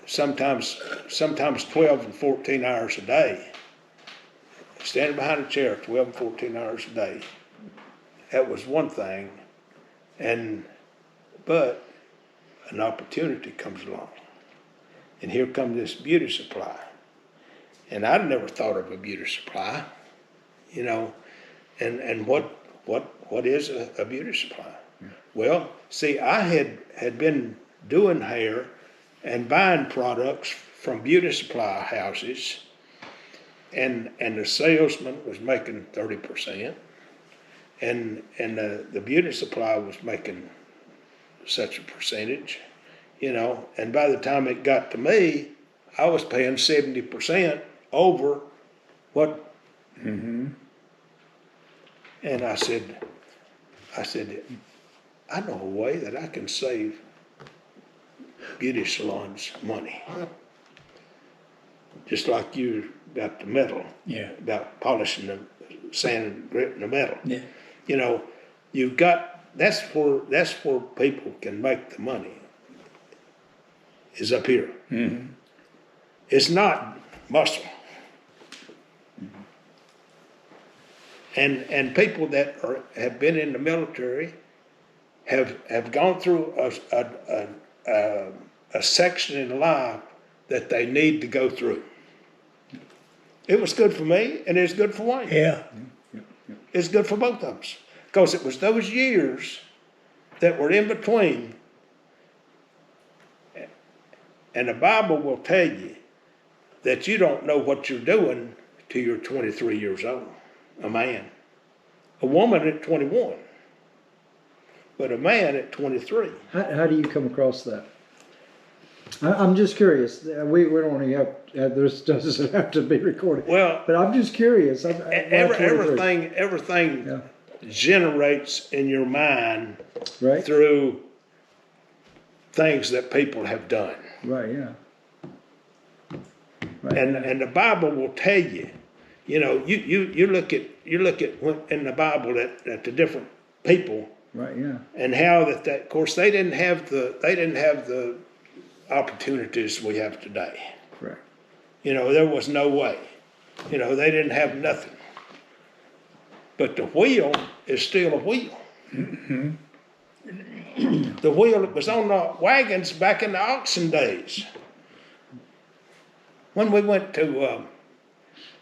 sometimes 12 and 14 hours a day, standing behind a chair 12 and 14 hours a day, that was one thing, but an opportunity comes along. And here comes this beauty supply. And I'd never thought of a beauty supply, you know. And what is a beauty supply? Yeah. Well, see, I had been doing hair and buying products from beauty supply houses, and the salesman was making 30%, and the beauty supply was making such a percentage. You know, and by the time it got to me, I was paying 70% over what. Mm-hmm. And I said, I know a way that I can save beauty salons money. Just like you about the metal. Yeah. About polishing the sand and grit in the metal. Yeah. You know, that's where people can make the money. Is up here. Mm-hmm. It's not muscle. And people that have been in the military have gone through a section in life that they need to go through. It was good for me, and it's good for Wayne. Yeah. It's good for both of us, because it was those years that were in between. And the Bible will tell you that you don't know what you're doing till you're 23 years old, a man. a woman at 21, but a man at 23. How do you come across that? I'm just curious. We don't even have this doesn't have to be recorded. Well, but I'm just curious. Everything Yeah. generates in your mind Right. through things that people have done. Right. Yeah. Right. And the Bible will tell you, you look at in the Bible at the different people Right. Yeah. and how that of course they didn't have the opportunities we have today. Correct. There was no way. They didn't have nothing. But the wheel is still a wheel. Mm-hmm. The wheel that was on the wagons back in the oxen days. When we went to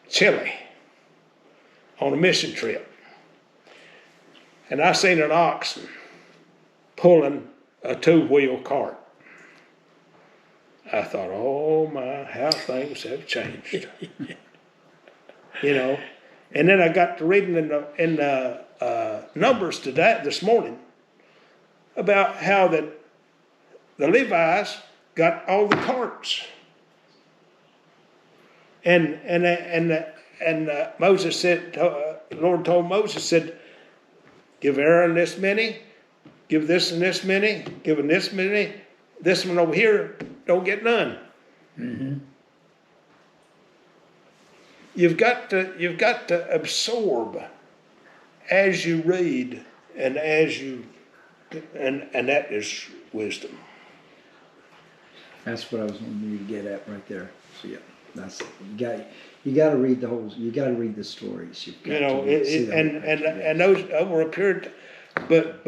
Chile on a mission trip, and I seen an oxen pulling a 2-wheel cart. I thought, oh my, how things have changed. And then I got to reading in the Numbers this morning about how that the Levites got all the carts. And Moses said, the Lord told Moses, said, give Aaron this many, give this and this many, give him this many, this one over here don't get none. Mm-hmm. You've got to absorb as you read and and that is wisdom. That's what I was wanting you to get at right there. So yeah, that's you got to read the whole. You got to read the stories. You've got to see the whole picture. and those over a period, but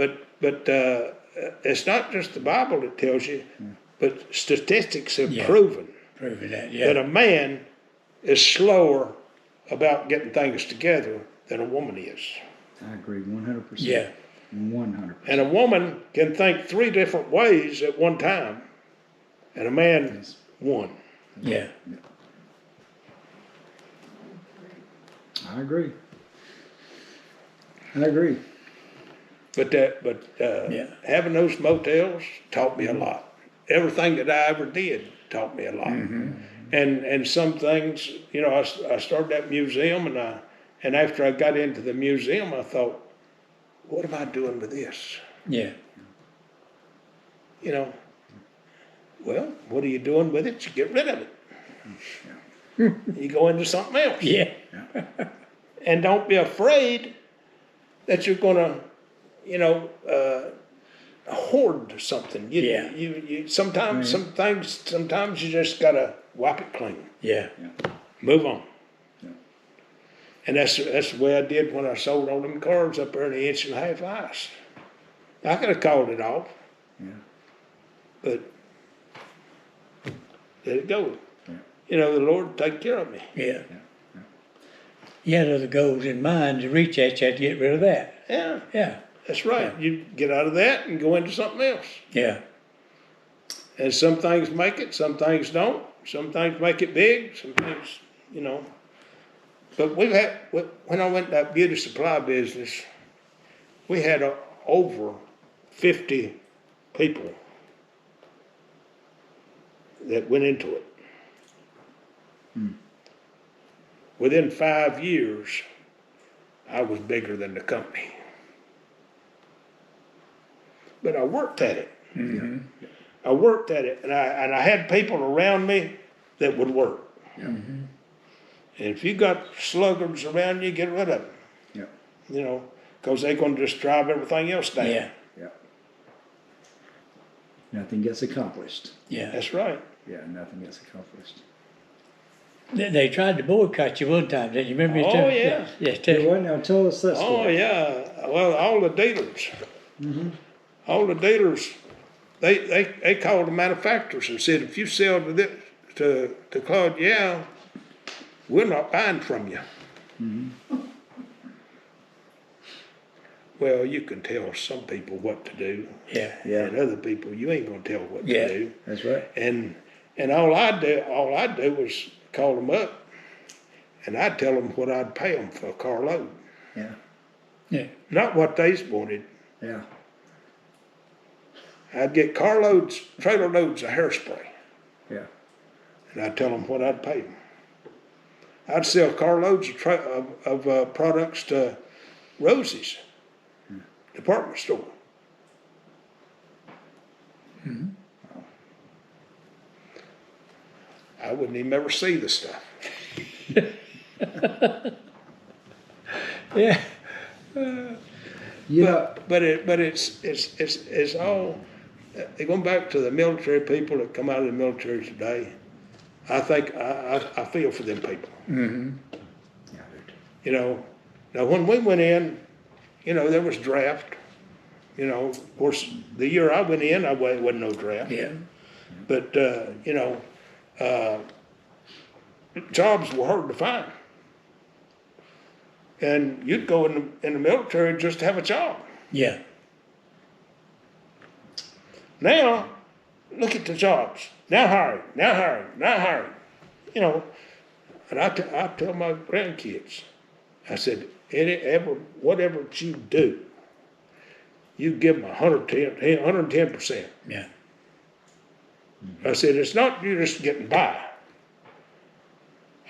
it's not just the Bible that tells you, but statistics have proven that a man is slower about getting things together than a woman is. I agree 100%. Yeah. 100%. And a woman can think 3 different ways at one time, and a man one. Yeah. I agree. But having those motels taught me a lot. Everything that I ever did taught me a lot. Mm-hmm. And some things, I started that museum, and after I got into the museum, I thought, what am I doing with this? Yeah. Well, what are you doing with it? You get rid of it. You go into something else. Yeah. And don't be afraid that you're going to, hoard something. You sometimes you just gotta wipe it clean. Yeah. Move on. Yeah. And that's the way I did when I sold all them cars up there in the 1.5-inch ice. I could have called it off. Yeah. But let it go. Yeah. The Lord take care of me. Yeah. You had other goals in mind to reach that, you had to get rid of that. Yeah. Yeah. That's right. Yeah. You get out of that and go into something else. Yeah. And some things make it, some things don't. Some things make it big, some things, But when I went to that beauty supply business, we had over 50 people that went into it. Within 5 years, I was bigger than the company. But I worked at it. Mm-hmm. I worked at it, and I had people around me that would work. Yeah. Mm-hmm. And if you got sluggards around you, get rid of them. Yeah. Because they're going to just drive everything else down. Yeah. Yeah. Nothing gets accomplished. Yeah. That's right. Yeah, nothing gets accomplished. They tried to boycott you one time, didn't you? Remember? Oh, yeah. Yeah. Hey, what now? Tell us that story. Oh, yeah. Well, all the dealers. Mm-hmm. All the dealers, they called the manufacturers and said, if you sell to Claude, we're not buying from you. Mm-hmm. Well, you can tell some people what to do. Yeah. And other people, you ain't gonna tell what to do. That's right. And all I'd do was call them up, and I'd tell them what I'd pay them for a carload. Yeah. Yeah. not what they wanted. Yeah. I'd get carloads, trailer loads of hairspray, Yeah. and I'd tell them what I'd pay them. I'd sell carloads of products to Rosie's department store. I wouldn't even ever see the stuff. Yeah. You know, But it's all going back to the military people that come out of the military today. I think I feel for them people. You know, now when we went in, you know, there was draft. You know, of course, the year I went in, I wasn't no draft. Yeah. But you know, jobs were hard to find, and you'd go in the military just to have a job. Yeah. Now, look at the jobs. Now hiring, now hiring, now hiring. You know, and I tell my grandkids, I said, whatever you do, you give them 110%. Yeah. I said, it's not you just getting by.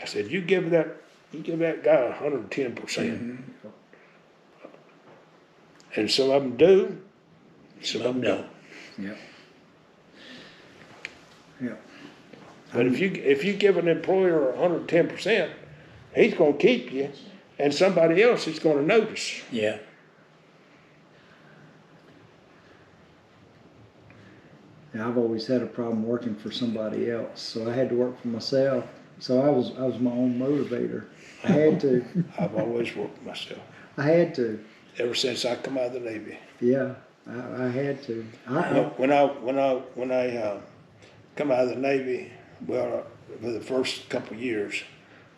I said, you give that guy 110%. And some of them do, some of them don't. yeah. Yeah. But if you give an employer 110%, he's going to keep you, and somebody else is going to notice. Yeah. Yeah, I've always had a problem working for somebody else, so I had to work for myself. So I was my own motivator. I had to. I've always worked for myself. I had to. Ever since I come out of the Navy. Yeah, I had to. When I come out of the Navy, well, for the first couple of years,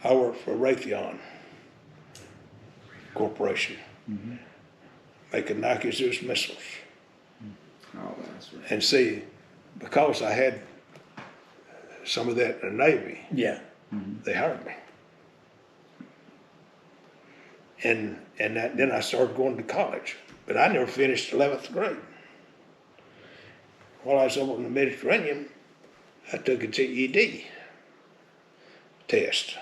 I worked for Raytheon Corporation, making Nike Zeus missiles. Oh, that's right. And see, because I had some of that in the Navy, Yeah. they hired me. And then I started going to college, but I never finished 11th grade. While I was over in the Mediterranean, I took a GED test,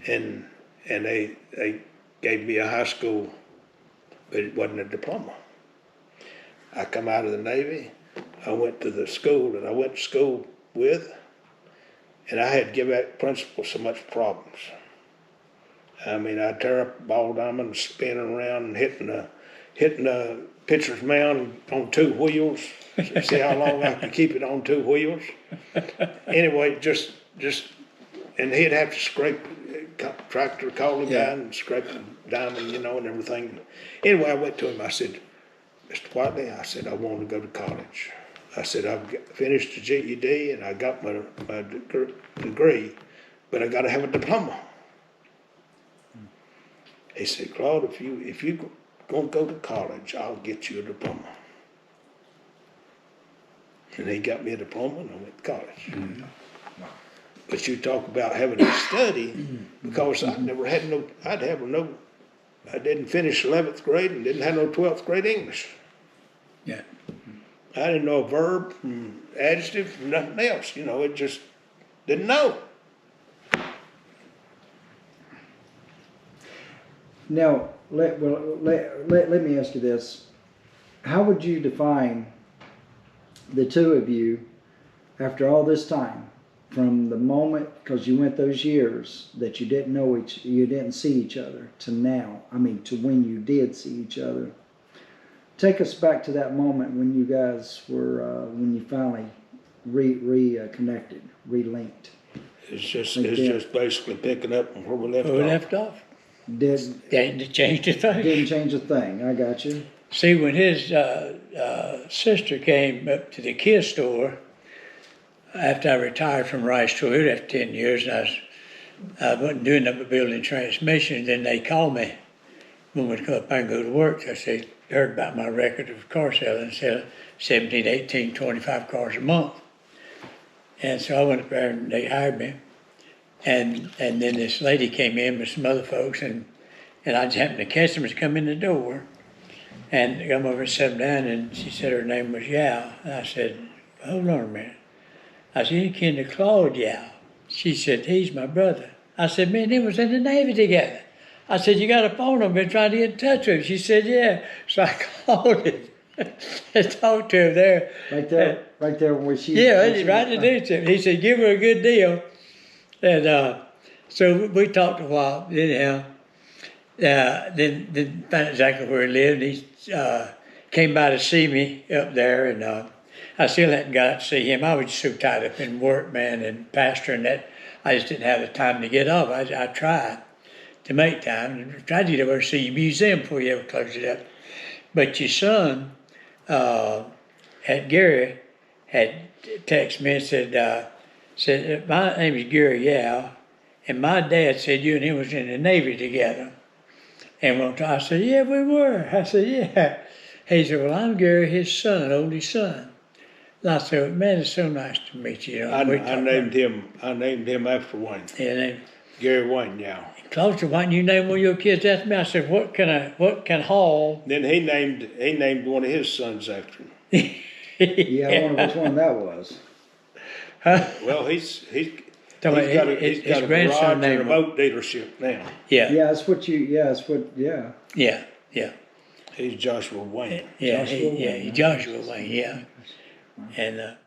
and they gave me a high school, but it wasn't a diploma. I come out of the Navy, I went to the school that I went to school with, and I had to give that principal so much problems. I mean, I'd tear up a ball diamond, spinning around and hitting the pitcher's mound on two wheels. See how long I could keep it on two wheels. Anyway, just, and he'd have to scrape tractor, call the guy and scrape the diamond, you know, and everything. Anyway, I went to him. I said, Mr. Whiteley, I said, I want to go to college. I said, I've finished the GED and I got my degree, but I got to have a diploma. He said, Claude, if you gonna go to college, I'll get you a diploma. And he got me a diploma, and I went to college. But you talk about having to study, because I didn't finish 11th grade and didn't have no 12th grade English. Yeah. I didn't know a verb from adjective from nothing else. You know, it just didn't know. Now, let me ask you this. How would you define the two of you after all this time, from the moment, because you went those years that you didn't see each other, to now, to when you did see each other? Take us back to that moment when you guys were, when you finally reconnected, relinked. It's just basically picking up where we left off. We left off. Didn't change a thing. Didn't change a thing. I got you. See, when his sister came up to the kid store after I retired from Rice Tool after 10 years, and I wasn't doing nothing but building transmissions. Then they called me when we'd come up and go to work. I said, heard about my record of car selling, sell 17, 18, 25 cars a month. And so I went up there and they hired me. And then this lady came in with some other folks, and And I just happened to catch him as come in the door. And I come over and sat him down, and she said her name was Yao. And I said, hold on a minute. I said, you kin to Claude Yao? She said, he's my brother. I said, me and him was in the Navy together. I said, you got a phone number, been trying to get in touch with him. She said, yeah. So I called him and talked to him there. Right there where she... Yeah, right to do to him. He said, give her a good deal. And so we talked a while. Anyhow, then found exactly where he lived. He came by to see me up there, and I still hadn't got to see him. I was just so tied up in work, man, and pastoring that I just didn't have the time to get off. I tried to make time, and tried to get over to see your museum before you ever closed it up. But your son, Gary, had texted me and said, my name is Gary Yao, and my dad said you and him was in the Navy together. And I said, yeah, we were. I said, yeah. He said, well, I'm Gary, his son, oldest son. And I said, man, it's so nice to meet you. I named him after Wayne. Yeah, Gary Wayne, yeah. Claude said, why didn't you name one of your kids after me? I said, what can Hall? Then he named one of his sons after him. Yeah, I wonder which one that was. Well, he's got His a garage grandson and a named boat dealership now. Yeah. Yeah, yeah. Yeah. He's Joshua Wayne. Yeah, Joshua Wayne. Joshua Wayne, yeah. And